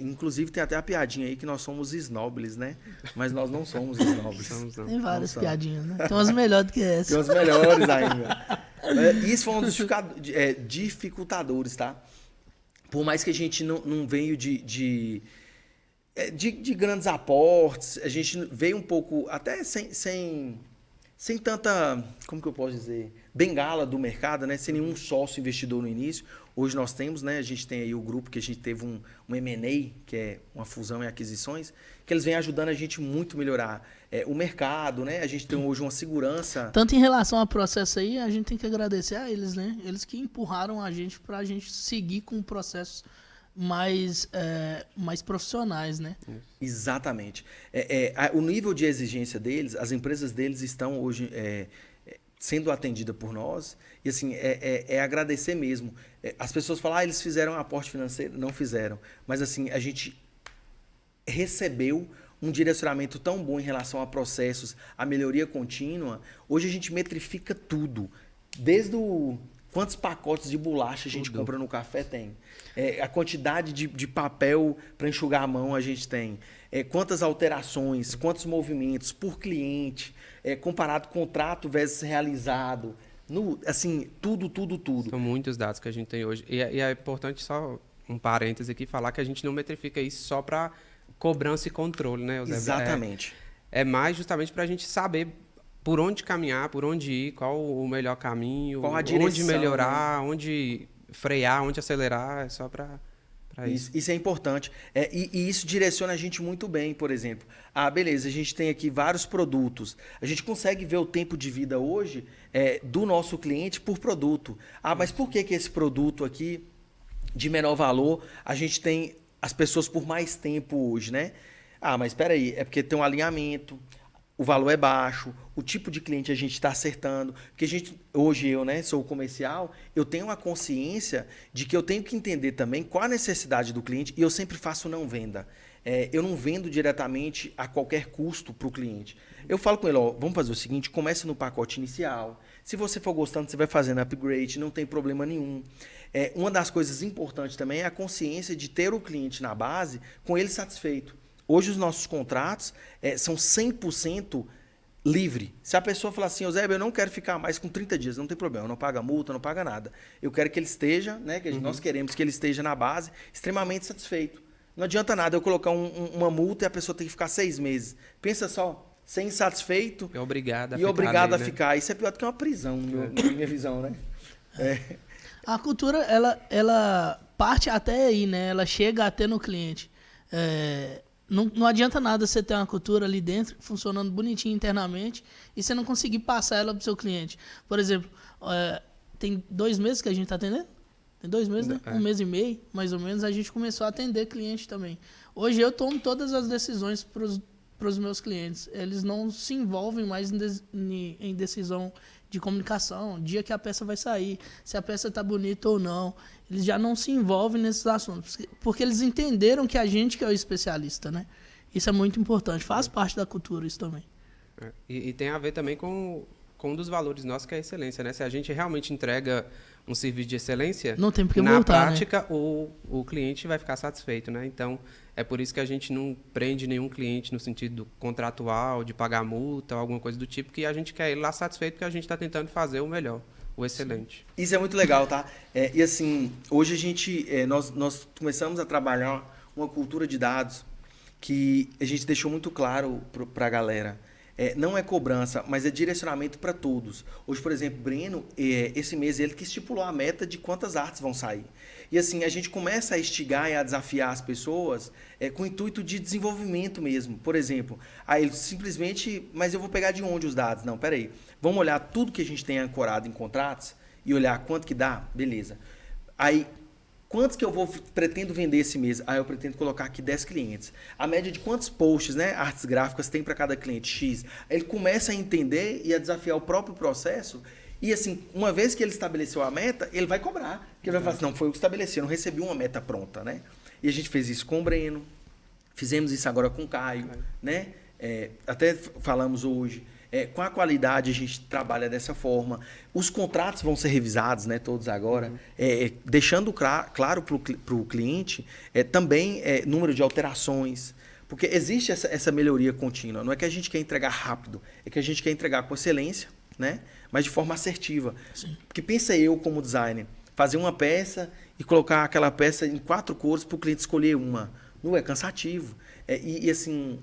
Inclusive, tem até a piadinha aí que nós somos snobs, né? Mas nós não somos snobs. Tem várias piadinhas, né? Tem umas melhores do que essa. Tem umas melhores ainda. Isso foi um dos dificultadores, tá? Por mais que a gente não veio de grandes aportes, a gente veio um pouco, até sem tanta, como que eu posso dizer, bengala do mercado, né? Sem nenhum sócio investidor no início. Hoje nós temos, né? A gente tem aí o grupo que a gente teve um M&A, que é uma fusão e aquisições, que eles vêm ajudando a gente muito a melhorar o mercado, né? A gente tem hoje uma segurança. Tanto em relação ao processo aí, a gente tem que agradecer a eles, né? Eles que empurraram a gente para a gente seguir com processos mais profissionais, né? Exatamente. O nível de exigência deles, as empresas deles estão hoje sendo atendidas por nós, e assim, agradecer mesmo. As pessoas falam, eles fizeram um aporte financeiro, não fizeram, mas assim, a gente recebeu um direcionamento tão bom em relação a processos, a melhoria contínua. Hoje a gente metrifica tudo, desde quantos pacotes de bolacha a gente compra no café tem. A quantidade de papel para enxugar a mão a gente tem. Quantas alterações, quantos movimentos por cliente, comparado contrato versus realizado. Assim, tudo. São muitos dados que a gente tem hoje. E é importante só um parêntese aqui, falar que a gente não metrifica isso só para cobrança e controle, né, Eusébio? Exatamente. É mais justamente para a gente saber por onde caminhar, por onde ir, qual o melhor caminho, qual a direção, onde melhorar, né? Onde frear, onde acelerar, é só para isso. Isso é importante. E isso direciona a gente muito bem, por exemplo. Beleza, a gente tem aqui vários produtos. A gente consegue ver o tempo de vida hoje do nosso cliente por produto. Mas por que esse produto aqui, de menor valor, a gente tem as pessoas por mais tempo hoje, né? Mas espera aí, é porque tem um alinhamento, o valor é baixo, o tipo de cliente a gente está acertando. Porque hoje eu, né, sou comercial, eu tenho uma consciência de que eu tenho que entender também qual a necessidade do cliente e eu sempre faço não venda. Eu não vendo diretamente a qualquer custo para o cliente. Eu falo com ele, vamos fazer o seguinte, comece no pacote inicial. Se você for gostando, você vai fazendo upgrade, não tem problema nenhum. Uma das coisas importantes também é a consciência de ter o cliente na base com ele satisfeito. Hoje os nossos contratos são 100% livre. Se a pessoa falar assim, Eusébio, eu não quero ficar mais com 30 dias, não tem problema, não paga multa, não paga nada. Eu quero que ele esteja, né, nós queremos que ele esteja na base extremamente satisfeito. Não adianta nada eu colocar uma multa e a pessoa tem que ficar 6 meses. Pensa só, ser insatisfeito É obrigado a e ficar obrigado ali, a né? ficar. Isso é pior do que uma prisão, na minha visão, né? A cultura, ela parte até aí, né? Ela chega até no cliente. Não adianta nada você ter uma cultura ali dentro, funcionando bonitinho internamente, e você não conseguir passar ela para o seu cliente. Por exemplo, tem 2 meses que a gente está atendendo? Tem 2 meses, né? 1 mês e meio, mais ou menos, a gente começou a atender cliente também. Hoje eu tomo todas as decisões para os meus clientes. Eles não se envolvem mais em decisão de comunicação, dia que a peça vai sair, se a peça está bonita ou não. Eles já não se envolvem nesses assuntos, porque eles entenderam que a gente que é o especialista, né? Isso é muito importante, faz parte da cultura isso também. E tem a ver também com um dos valores nossos, que é a excelência, né? Se a gente realmente entrega um serviço de excelência, não tem por que na voltar, prática, né? o cliente vai ficar satisfeito, né? Então, é por isso que a gente não prende nenhum cliente no sentido contratual, de pagar multa ou alguma coisa do tipo, que a gente quer ele lá satisfeito porque a gente está tentando fazer o melhor, o excelente. Isso é muito legal, tá? E assim, hoje a gente, nós começamos a trabalhar uma cultura de dados que a gente deixou muito claro para a galera. Não é cobrança, mas é direcionamento para todos. Hoje, por exemplo, Breno, esse mês ele que estipulou a meta de quantas artes vão sair. E assim, a gente começa a instigar e a desafiar as pessoas com o intuito de desenvolvimento mesmo. Por exemplo, aí ele simplesmente, mas eu vou pegar de onde os dados? Não, peraí. Vamos olhar tudo que a gente tem ancorado em contratos e olhar quanto que dá? Beleza. Aí, quantos que eu pretendo vender esse mês? Eu pretendo colocar aqui 10 clientes. A média de quantos posts, né, artes gráficas tem para cada cliente? X. Ele começa a entender e a desafiar o próprio processo. E assim, uma vez que ele estabeleceu a meta, ele vai cobrar. Porque ele vai falar assim, não, foi o que estabeleci, eu não recebi uma meta pronta, né? E a gente fez isso com o Breno, fizemos isso agora com o Caio, né? Até falamos hoje. Com a qualidade a gente trabalha dessa forma. Os contratos vão ser revisados, né, todos agora, deixando claro para o cliente também número de alterações, porque existe essa melhoria contínua. Não é que a gente quer entregar rápido, é que a gente quer entregar com excelência, né, mas de forma assertiva. Sim. Porque pensa eu como designer, fazer uma peça e colocar aquela peça em 4 cores para o cliente escolher uma. Não é cansativo. E assim...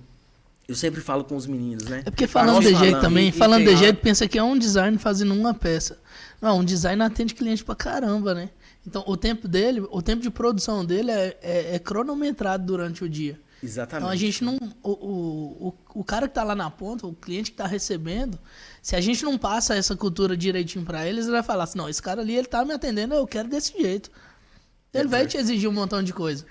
Eu sempre falo com os meninos, né? É porque falando de jeito também, falando de jeito, pensa que é um design fazendo uma peça. Não, um design atende cliente pra caramba, né? Então, o tempo de produção dele é cronometrado durante o dia. Exatamente. Então, a gente não... O cara que tá lá na ponta, o cliente que tá recebendo, se a gente não passa essa cultura direitinho pra eles, ele vai falar assim, não, esse cara ali, ele tá me atendendo, eu quero desse jeito. Ele vai te exigir um montão de coisa.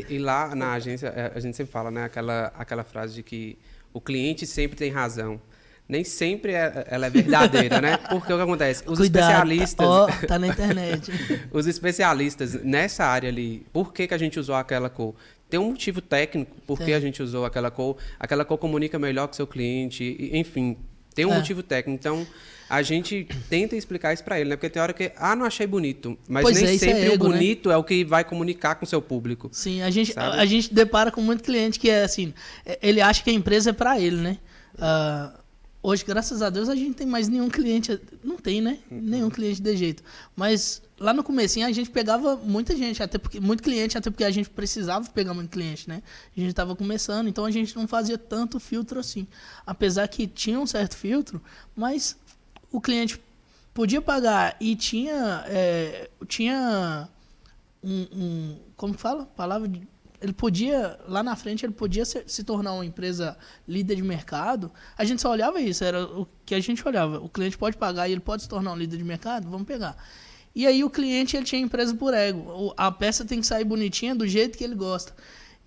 E lá na agência, a gente sempre fala, né, aquela frase de que o cliente sempre tem razão. Nem sempre ela é verdadeira, né? Porque o que acontece? Os especialistas... tá na internet. Os especialistas nessa área ali, por que a gente usou aquela cor? Tem um motivo técnico por que a gente usou aquela cor. Aquela cor comunica melhor com o seu cliente, enfim, tem um motivo técnico. Então, a gente tenta explicar isso para ele, né? Porque tem hora que, não achei bonito. Mas pois nem sempre o bonito, né? É o que vai comunicar com o seu público. Sim, a gente depara com muito cliente que é assim, ele acha que a empresa é para ele, né? Hoje, graças a Deus, a gente não tem mais nenhum cliente, não tem, né? Nenhum cliente de jeito. Mas lá no comecinho a gente pegava muita gente, muito cliente, até porque a gente precisava pegar muito cliente, né? A gente estava começando, então a gente não fazia tanto filtro assim. Apesar que tinha um certo filtro, mas o cliente podia pagar e tinha como que fala? Ele podia, lá na frente, ele podia se tornar uma empresa líder de mercado. A gente só olhava isso, era o que a gente olhava. O cliente pode pagar e ele pode se tornar um líder de mercado? Vamos pegar. E aí o cliente, ele tinha empresa por ego. A peça tem que sair bonitinha do jeito que ele gosta.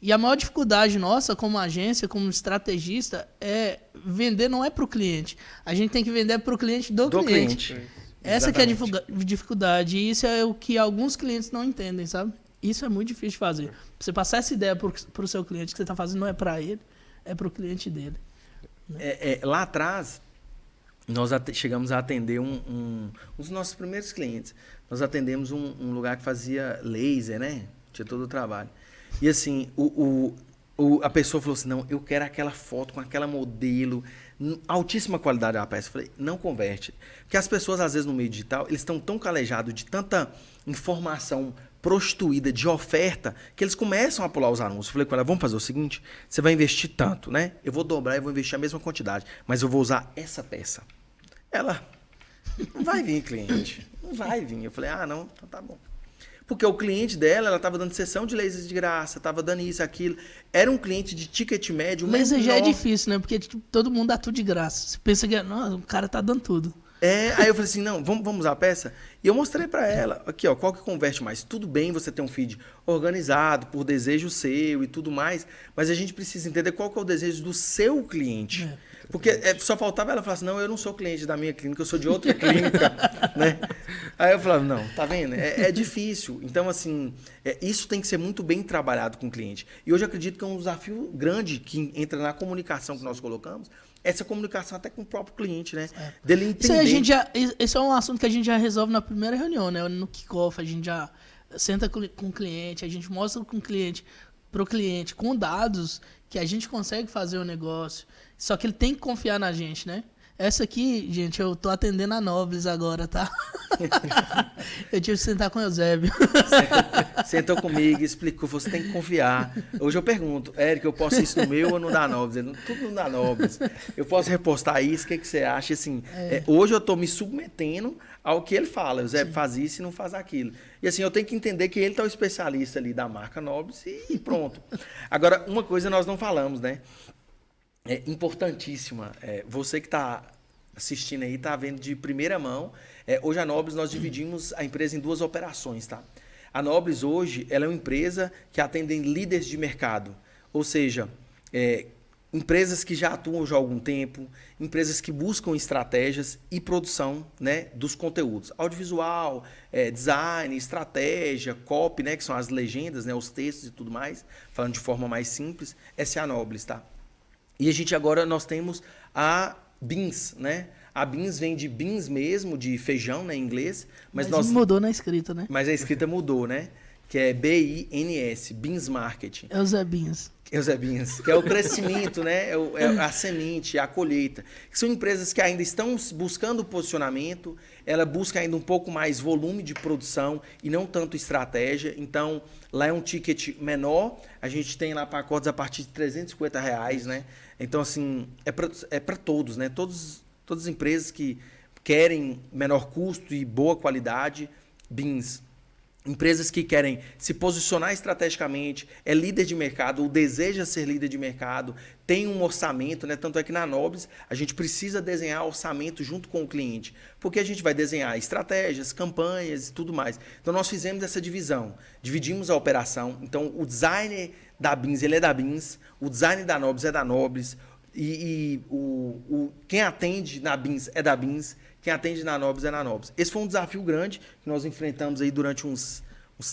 E a maior dificuldade nossa, como agência, como estrategista, é vender não é para o cliente. A gente tem que vender para o cliente do cliente. Essa que é a dificuldade. E isso é o que alguns clientes não entendem, sabe? Isso é muito difícil de fazer. Você passar essa ideia para o seu cliente que você está fazendo não é para ele, é para o cliente dele. Né? Lá atrás, nós chegamos a atender um dos nossos primeiros clientes. Nós atendemos um lugar que fazia laser, né? Tinha todo o trabalho. E assim, a pessoa falou assim, não, eu quero aquela foto com aquela modelo, altíssima qualidade da peça. Eu falei, não converte. Porque as pessoas, às vezes, no meio digital, eles estão tão calejados de tanta informação prostituída de oferta que eles começam a pular os anúncios. Eu falei com ela, vamos fazer o seguinte, você vai investir tanto, né? Eu vou dobrar e vou investir a mesma quantidade, mas eu vou usar essa peça. Ela, não vai vir cliente, não vai vir. Eu falei, não, então tá bom. Porque o cliente dela, ela estava dando sessão de laser de graça, estava dando isso, aquilo. Era um cliente de ticket médio. Laser já é difícil, né? Porque tipo, todo mundo dá tudo de graça. Você pensa que não, o cara tá dando tudo. Aí eu falei assim, não, vamos usar a peça? E eu mostrei para ela, aqui, ó, qual que converte mais? Tudo bem você ter um feed organizado, por desejo seu e tudo mais, mas a gente precisa entender qual que é o desejo do seu cliente. Porque só faltava ela falar assim, não, eu não sou cliente da minha clínica, eu sou de outra clínica, né? Aí eu falava, não, tá vendo? É difícil. Então, assim, isso tem que ser muito bem trabalhado com o cliente. E hoje eu acredito que é um desafio grande que entra na comunicação que nós colocamos, essa comunicação até com o próprio cliente, né? Dele entender. Esse é um assunto que a gente já resolve na primeira reunião, né? No kickoff, a gente já senta com o cliente, a gente mostra com o cliente, pro cliente, com dados, que a gente consegue fazer o negócio. Só que ele tem que confiar na gente, né? Essa aqui, gente, eu tô atendendo a Nobles agora, tá? Eu tive que sentar com o Eusébio. Sentou comigo, explicou, você tem que confiar. Hoje eu pergunto, Érico, eu posto isso no meu ou no da Nobles? Ele, tudo no da Nobles. Eu posso repostar isso, o que você acha? Assim, hoje eu tô me submetendo ao que ele fala. O Eusébio faz isso e não faz aquilo. E assim, eu tenho que entender que ele tá o especialista ali da marca Nobles e pronto. Agora, uma coisa nós não falamos, né? É importantíssima. Você que está assistindo aí, está vendo de primeira mão. Hoje a Nobles, nós dividimos a empresa em duas operações, tá? A Nobles hoje, ela é uma empresa que atende líderes de mercado. Ou seja, empresas que já atuam já há algum tempo, empresas que buscam estratégias e produção, né, dos conteúdos. Audiovisual, design, estratégia, copy, né, que são as legendas, né, os textos e tudo mais. Falando de forma mais simples, essa é a Nobles, tá? E a gente agora, nós temos a Beans, né? A Beans vem de beans mesmo, de feijão, né, em inglês. Mas mudou na escrita, né? Mas a escrita mudou, né? Que é B-I-N-S, Beans Marketing. É o Zé Beans. Zé Beans, que é o crescimento, né? A semente, a colheita. Que são empresas que ainda estão buscando posicionamento, ela busca ainda um pouco mais volume de produção e não tanto estratégia. Então, lá é um ticket menor, a gente tem lá pacotes a partir de R$350, né? Então, assim, é para todos, né? Todas as empresas que querem menor custo e boa qualidade, Beans. Empresas que querem se posicionar estrategicamente, é líder de mercado, ou deseja ser líder de mercado, tem um orçamento, né? Tanto é que na Nobles a gente precisa desenhar orçamento junto com o cliente, porque a gente vai desenhar estratégias, campanhas e tudo mais. Então nós fizemos essa divisão, dividimos a operação. Então o designer da Beans, ele é da Beans, o designer da Nobles é da Nobles, quem atende na Beans é da Beans, quem atende na Nobles é na Nobles. Esse foi um desafio grande que nós enfrentamos aí durante uns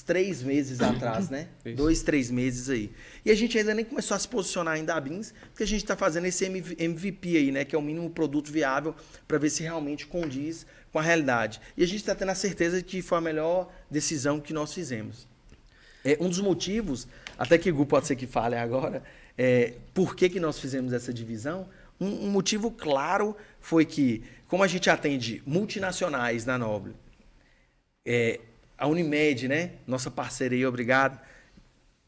3 meses atrás, né? 2, 3 meses aí. E a gente ainda nem começou a se posicionar ainda a Beans, porque a gente está fazendo esse MVP aí, né? Que é o mínimo produto viável, para ver se realmente condiz com a realidade. E a gente está tendo a certeza de que foi a melhor decisão que nós fizemos. Um dos motivos, até que o Gu pode ser que fale agora, por que nós fizemos essa divisão. Um motivo claro foi que, como a gente atende multinacionais na Noble, a Unimed, né, nossa parceira aí, obrigado,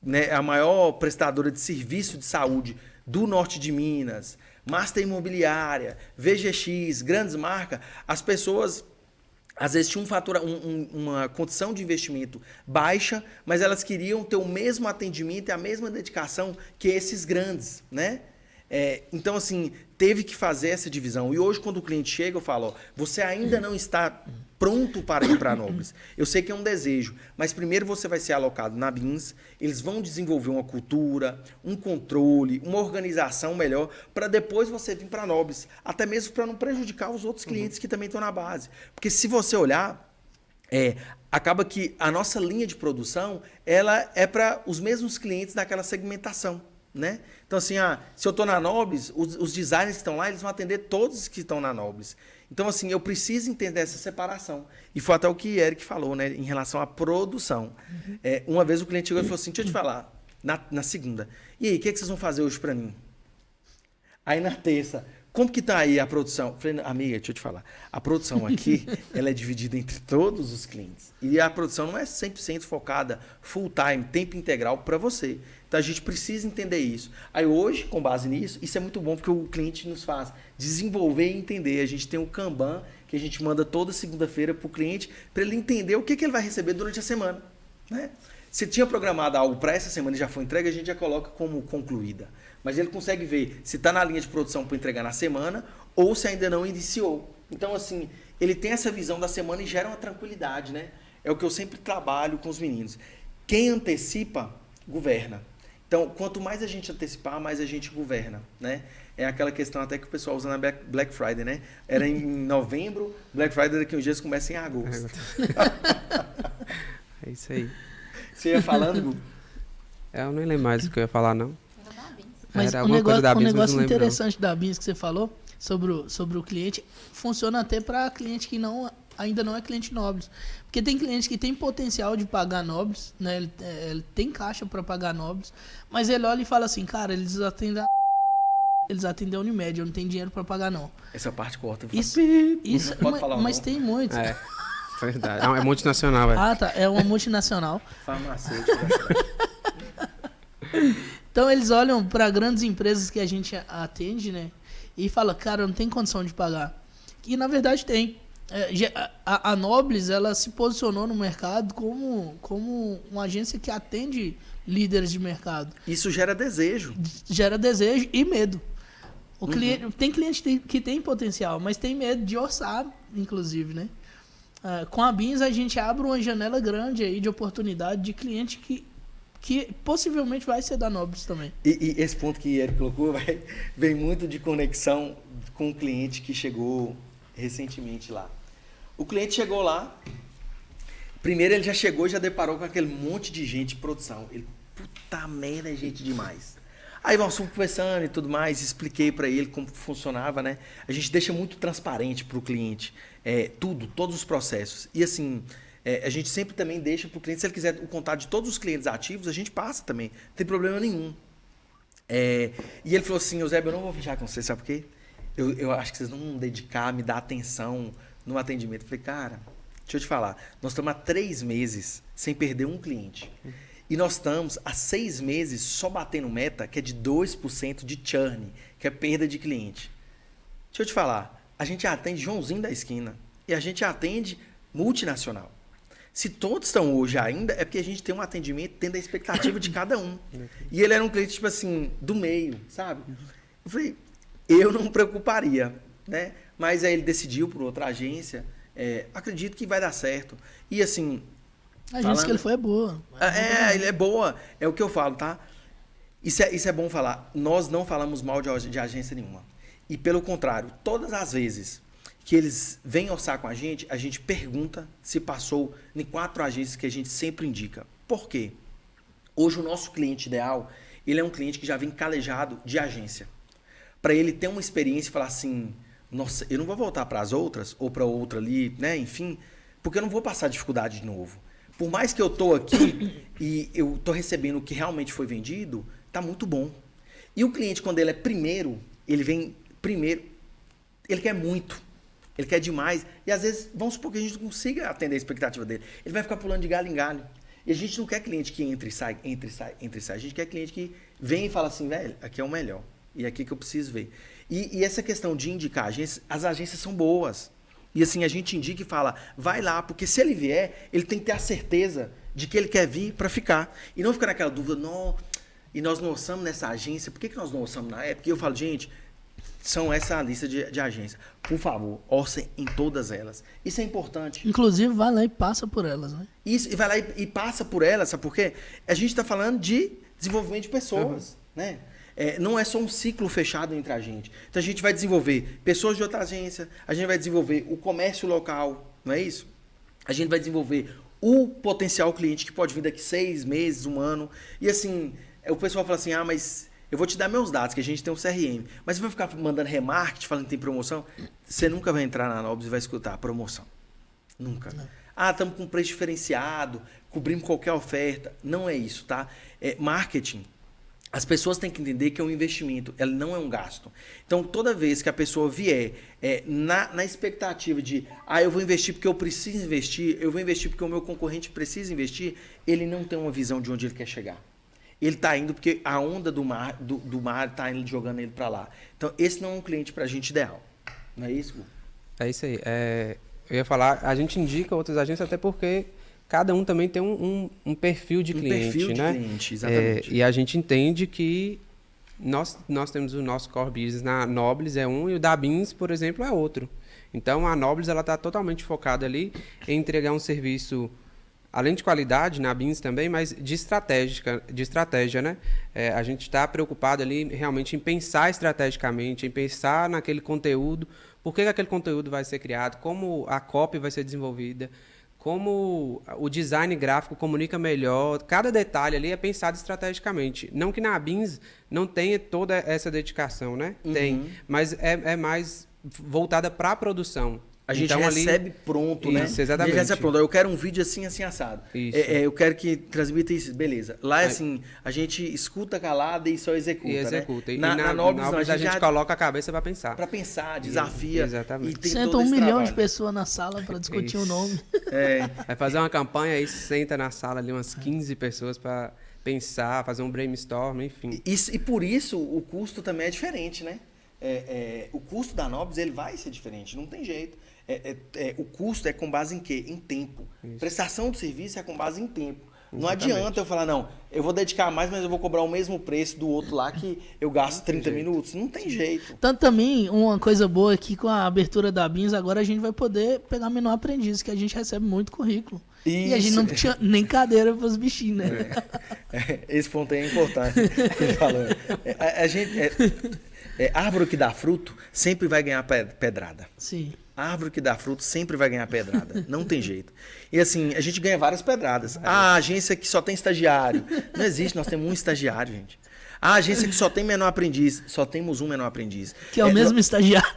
né, a maior prestadora de serviço de saúde do norte de Minas, Master Imobiliária, VGX, grandes marcas, as pessoas às vezes tinham uma condição de investimento baixa, mas elas queriam ter o mesmo atendimento e a mesma dedicação que esses grandes, né? Então, assim, teve que fazer essa divisão. E hoje, quando o cliente chega, eu falo, você ainda não está pronto para ir para a Nobles. Eu sei que é um desejo, mas primeiro você vai ser alocado na Beans, eles vão desenvolver uma cultura, um controle, uma organização melhor, para depois você vir para a Nobles. Até mesmo para não prejudicar os outros clientes que também estão na base. Porque se você olhar, acaba que a nossa linha de produção, ela é para os mesmos clientes daquela segmentação, né? Então, assim, se eu estou na Nobles, os designers que estão lá, eles vão atender todos que estão na Nobles. Então, assim, eu preciso entender essa separação. E foi até o que o Eric falou, né, em relação à produção. Uma vez o cliente chegou e falou assim, deixa eu te falar, na segunda, e aí, o que vocês vão fazer hoje para mim? Aí, na terça, como que tá aí a produção? Falei, amiga, deixa eu te falar. A produção aqui, ela é dividida entre todos os clientes. E a produção não é 100% focada full time, tempo integral para você. Então a gente precisa entender isso. Aí hoje, com base nisso, isso é muito bom porque o cliente nos faz desenvolver e entender. A gente tem um Kanban que a gente manda toda segunda-feira para o cliente para ele entender o que ele vai receber durante a semana, né? Se tinha programado algo para essa semana e já foi entregue, a gente já coloca como concluída. Mas ele consegue ver se está na linha de produção para entregar na semana ou se ainda não iniciou. Então, assim, ele tem essa visão da semana e gera uma tranquilidade, né? É o que eu sempre trabalho com os meninos. Quem antecipa, governa. Então, quanto mais a gente antecipar, mais a gente governa, né? É aquela questão até que o pessoal usa na Black Friday, né? Era em novembro, Black Friday daqui uns dias começa em agosto. É isso aí. Você ia falando, Gu? Eu nem lembro mais o que eu ia falar, não. Mas Era um alguma coisa da Beans, mas negócio não lembro, interessante da Beans que você falou sobre o cliente, funciona até para cliente que ainda não é cliente Nobles. Porque tem cliente que tem potencial de pagar Nobles, né? Ele tem caixa para pagar Nobles, mas ele olha e fala assim, cara, eles atendem a Unimed, eu não tenho dinheiro para pagar não. Essa parte corta. Isso Pode falar mas tem muito. É, verdade. É multinacional, velho. Ah, tá. É uma multinacional. Farmacêutico. Então eles olham para grandes empresas que a gente atende, né? E fala, cara, não tem condição de pagar. E na verdade tem. A Nobles, ela se posicionou no mercado como uma agência que atende líderes de mercado. Isso gera desejo. Gera desejo e medo. Tem cliente que tem potencial, mas tem medo de orçar, inclusive, né? Com a Beans, a gente abre uma janela grande aí de oportunidade de cliente que possivelmente vai ser da Nobles também. E esse ponto que ele colocou vem muito de conexão com o cliente que chegou recentemente lá. O cliente chegou lá, primeiro ele já chegou e já deparou com aquele monte de gente de produção. Ele, puta merda, é gente demais. Aí nós fomos conversando e tudo mais, expliquei para ele como funcionava, né? A gente deixa muito transparente para o cliente, todos os processos. E assim, a gente sempre também deixa para o cliente, se ele quiser o contato de todos os clientes ativos, a gente passa também, não tem problema nenhum. E ele falou assim, Eusébio, eu não vou fechar com você, sabe por quê? Eu acho que vocês não vão dedicar, me dar atenção no atendimento. Eu falei, cara, deixa eu te falar, nós estamos há 3 meses sem perder um cliente. E nós estamos há 6 meses só batendo meta, que é de 2% de churn, que é perda de cliente. Deixa eu te falar, a gente atende Joãozinho da esquina e a gente atende multinacional. Se todos estão hoje ainda, é porque a gente tem um atendimento tendo a expectativa de cada um. E ele era um cliente, tipo assim, do meio, sabe? Eu falei, eu não me preocuparia, né? Mas aí ele decidiu por outra agência. Acredito que vai dar certo. E assim... A agência que ele foi é boa. Ele é boa. É o que eu falo, tá? Isso é bom falar. Nós não falamos mal de agência nenhuma. E pelo contrário, todas as vezes que eles vêm orçar com a gente pergunta se passou em 4 agências que a gente sempre indica. Por quê? Hoje o nosso cliente ideal, ele é um cliente que já vem calejado de agência. Para ele ter uma experiência e falar assim, nossa, eu não vou voltar para as outras ou para outra ali, né? Enfim, porque eu não vou passar dificuldade de novo. Por mais que eu tô aqui e eu tô recebendo o que realmente foi vendido, tá muito bom. E o cliente, quando ele é primeiro, ele vem primeiro, ele quer muito, ele quer demais. E às vezes, vamos supor que a gente não consiga atender a expectativa dele. Ele vai ficar pulando de galho em galho. E a gente não quer cliente que entre e sai. A gente quer cliente que vem e fala assim, velho, aqui é o melhor. E é aqui que eu preciso ver. E essa questão de indicar agências, as agências são boas. E assim, a gente indica e fala, vai lá, porque se ele vier, ele tem que ter a certeza de que ele quer vir para ficar. E não ficar naquela dúvida, não, e nós não orçamos nessa agência, por que nós não orçamos na época? E eu falo, gente, são essa a lista de agências. Por favor, orcem em todas elas. Isso é importante. Inclusive, vai lá e passa por elas, né? Isso, e vai lá e passa por elas, sabe por quê? A gente está falando de desenvolvimento de pessoas, né? Não é só um ciclo fechado entre a gente. Então a gente vai desenvolver pessoas de outra agência, a gente vai desenvolver o comércio local, não é isso? A gente vai desenvolver o potencial cliente que pode vir daqui 6 meses, 1 ano. E assim, o pessoal fala assim, mas eu vou te dar meus dados, que a gente tem um CRM. Mas você vai ficar mandando remarketing, falando que tem promoção? Você nunca vai entrar na Nobles e vai escutar promoção. Nunca. Não. Estamos com preço diferenciado, cobrimos qualquer oferta. Não é isso, tá? Marketing As pessoas têm que entender que é um investimento, ela não é um gasto. Então, toda vez que a pessoa vier na expectativa de eu vou investir porque eu preciso investir, eu vou investir porque o meu concorrente precisa investir, ele não tem uma visão de onde ele quer chegar. Ele está indo porque a onda do mar está jogando ele para lá. Então, esse não é um cliente para a gente ideal. Não é isso, Gu? É isso aí. Eu ia falar, a gente indica outras agências até porque cada um também tem um perfil de cliente, perfil de né? cliente, exatamente. E a gente entende que nós temos o nosso core business na Nobles é um e o da Beans, por exemplo, é outro. Então, a Nobles ela está totalmente focada ali em entregar um serviço, além de qualidade, na Beans também, mas de estratégia, né? A gente está preocupado ali realmente em pensar estrategicamente, em pensar naquele conteúdo, por que aquele conteúdo vai ser criado, como a copy vai ser desenvolvida, como o design gráfico comunica melhor. Cada detalhe ali é pensado estrategicamente. Não que na Beans não tenha toda essa dedicação, né? Tem, mas é mais voltada para a produção. A gente então, recebe pronto, né? Isso, exatamente. A gente recebe pronto. Eu quero um vídeo assim, assim, assado. Eu quero que transmita isso. Beleza. Lá, assim, a gente escuta calada e só executa, executa. Né? E na Nobles, a gente coloca a cabeça para pensar. Para pensar, desafia. Exatamente. E tem Senta todo 1 esse milhão trabalho. de pessoas na sala para discutir o nome. Vai fazer uma campanha aí, senta na sala ali umas 15 pessoas para pensar, fazer um brainstorm, enfim. E por isso o custo também é diferente, né? O custo da Nobles ele vai ser diferente, não tem jeito. O custo é com base em quê? Em tempo. Isso. Prestação de serviço é com base em tempo. Exatamente. Não adianta eu falar, não, eu vou dedicar mais, mas eu vou cobrar o mesmo preço do outro lá que eu gasto 30 minutos. Não tem jeito. Tanto também, uma coisa boa aqui com a abertura da Beans, agora a gente vai poder pegar menor aprendiz, que a gente recebe muito currículo. Isso. E a gente não tinha nem cadeira para os bichinhos, né? Esse ponto aí é importante. Árvore que dá fruto sempre vai ganhar pedrada. Sim. A árvore que dá fruto sempre vai ganhar pedrada. Não tem jeito. E assim, a gente ganha várias pedradas. A agência que só tem estagiário. Não existe, nós temos um estagiário, gente. A agência que só tem menor aprendiz. Só temos um menor aprendiz. Que é o mesmo estagiário.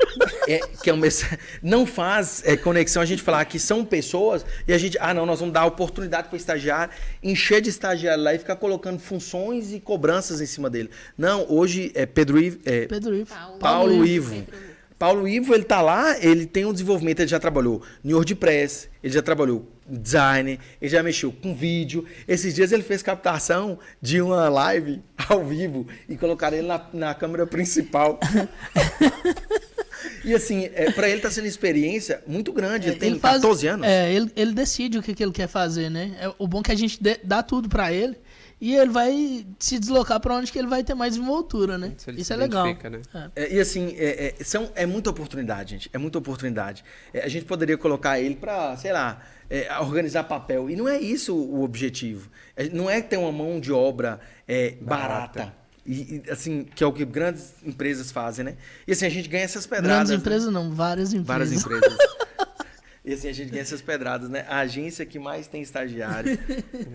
Não faz conexão a gente falar que são pessoas e a gente... não, nós vamos dar oportunidade para o estagiário, encher de estagiário lá e ficar colocando funções e cobranças em cima dele. Não, hoje é Pedro Ivo. Paulo Ivo. Paulo Ivo, ele tá lá, ele tem um desenvolvimento, ele já trabalhou em WordPress, ele já trabalhou em design, ele já mexeu com vídeo. Esses dias ele fez captação de uma live ao vivo e colocaram ele na câmera principal. E assim, para ele tá sendo experiência muito grande, ele tem 14 anos. Ele decide o que ele quer fazer, né? O bom é que a gente dá tudo para ele. E ele vai se deslocar para onde que ele vai ter mais desenvoltura, né? Isso é legal. Né? E assim, é muita oportunidade, gente. É muita oportunidade. A gente poderia colocar ele para, sei lá, organizar papel. E não é isso o objetivo. Não é ter uma mão de obra barata. E assim, que é o que grandes empresas fazem, né? E assim, a gente ganha essas pedradas. Grandes empresas não, várias empresas. Várias empresas. E assim, a gente ganha essas pedradas, né? A agência que mais tem estagiário,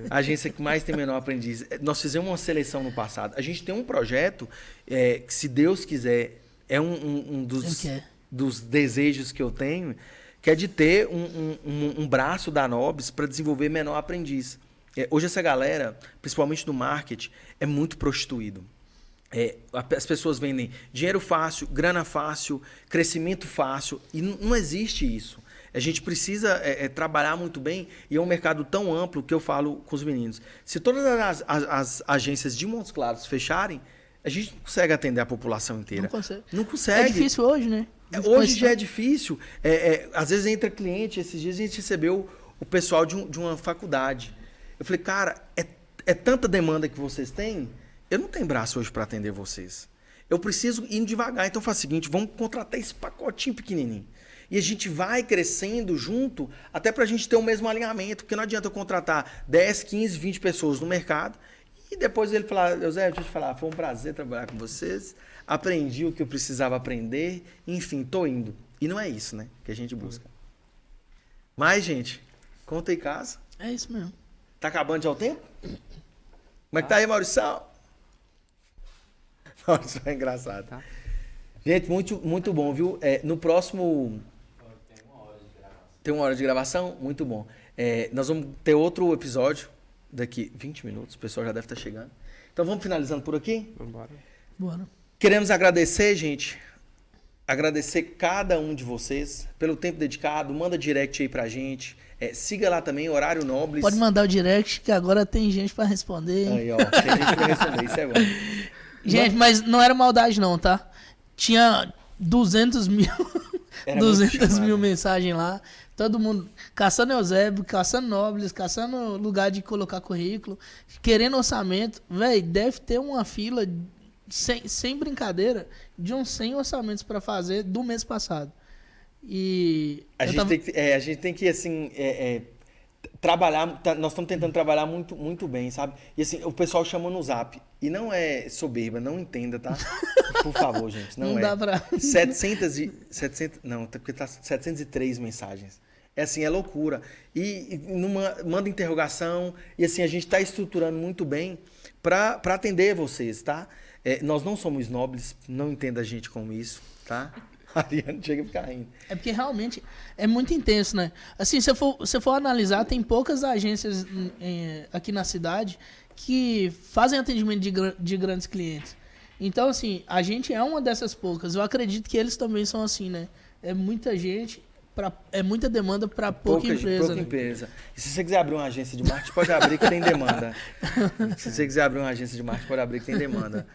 a agência que mais tem menor aprendiz. Nós fizemos uma seleção no passado. A gente tem um projeto que, se Deus quiser, é um dos desejos que eu tenho, que é de ter um braço da Nobis para desenvolver menor aprendiz. Hoje essa galera, principalmente no marketing, é muito prostituído. As pessoas vendem dinheiro fácil, grana fácil, crescimento fácil, e não existe isso. A gente precisa trabalhar muito bem, e é um mercado tão amplo que eu falo com os meninos. Se todas as agências de Montes Claros fecharem, a gente não consegue atender a população inteira. Não consegue. É difícil hoje, né? Hoje já é difícil. Às vezes entra cliente, esses dias a gente recebeu o pessoal de uma faculdade. Eu falei, cara, é tanta demanda que vocês têm, eu não tenho braço hoje para atender vocês. Eu preciso ir devagar. Então faz o seguinte, vamos contratar esse pacotinho pequenininho. E a gente vai crescendo junto, até para a gente ter o mesmo alinhamento, porque não adianta eu contratar 10, 15, 20 pessoas no mercado e depois ele falar, José, deixa eu te falar, foi um prazer trabalhar com vocês, aprendi o que eu precisava aprender, enfim, tô indo. E não é isso, né, que a gente busca. Mas, gente, conta aí casa. É isso mesmo. Tá acabando já o tempo? Como é que tá aí, Maurição? Maurício é engraçado. Tá. Gente, muito, muito bom, viu? No próximo... Tem 1 hora de gravação? Muito bom. Nós vamos ter outro episódio daqui 20 minutos, o pessoal já deve estar chegando. Então vamos finalizando por aqui? Vamos embora. Bora. Queremos agradecer, gente. Agradecer cada um de vocês pelo tempo dedicado. Manda direct aí pra gente. Siga lá também, Horário Nobles. Pode mandar o direct, que agora tem gente pra responder. Hein? Aí, ó. Tem gente pra responder, isso é bom. Gente, mas não era maldade não, tá? Tinha 200 mil, Era 200 mil mensagens lá. Todo mundo caçando Eusébio, caçando Nobles, caçando lugar de colocar currículo, querendo orçamento. Véi, deve ter uma fila, sem brincadeira, de uns 100 orçamentos pra fazer do mês passado. E A gente tem que, assim, trabalhar. Nós estamos tentando trabalhar muito, muito bem, sabe? E assim, o pessoal chama no zap. E não é soberba, não entenda, tá? Por favor, gente. Não dá pra... 700, não, porque tá 703 mensagens. É assim, é loucura. E manda interrogação. E assim, a gente está estruturando muito bem para atender vocês, tá? Nós não somos nobres, não entenda a gente como isso, tá? A Ariane chega a ficar rindo. É porque realmente é muito intenso, né? Assim, se eu for analisar, tem poucas agências aqui na cidade que fazem atendimento de grandes clientes. Então, assim, a gente é uma dessas poucas. Eu acredito que eles também são assim, né? É muita gente, é muita demanda para pouca empresa. Pouca né? empresa. E se você quiser abrir uma agência de marketing, pode abrir que tem demanda. Se você quiser abrir uma agência de marketing, pode abrir que tem demanda.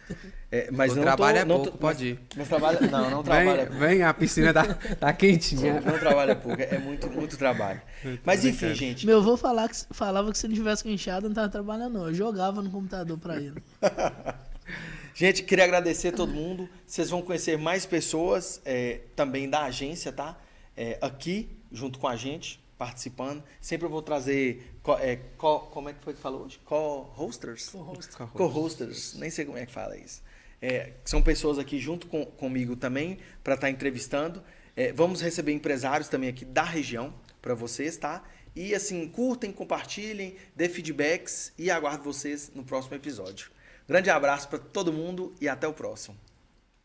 Mas o não trabalho é não pouco, pode ir. Mas trabalha, não trabalha pouco. Vem, a piscina tá quentinha. Não trabalha pouco, é muito, muito trabalho. Mas enfim, gente. Meu avô falava que se não tivesse com enxada, não tava trabalhando, não. Eu jogava no computador para ele. Gente, queria agradecer a todo mundo. Vocês vão conhecer mais pessoas também da agência, tá? Aqui, junto com a gente, participando. Sempre eu vou trazer... como é que foi que falou hoje? Co-hosters? Co-hosters. Nem sei como é que fala isso. São pessoas aqui junto comigo também, para estar entrevistando. Vamos receber empresários também aqui da região, para vocês, tá? E assim, curtem, compartilhem, dê feedbacks e aguardo vocês no próximo episódio. Grande abraço para todo mundo e até o próximo.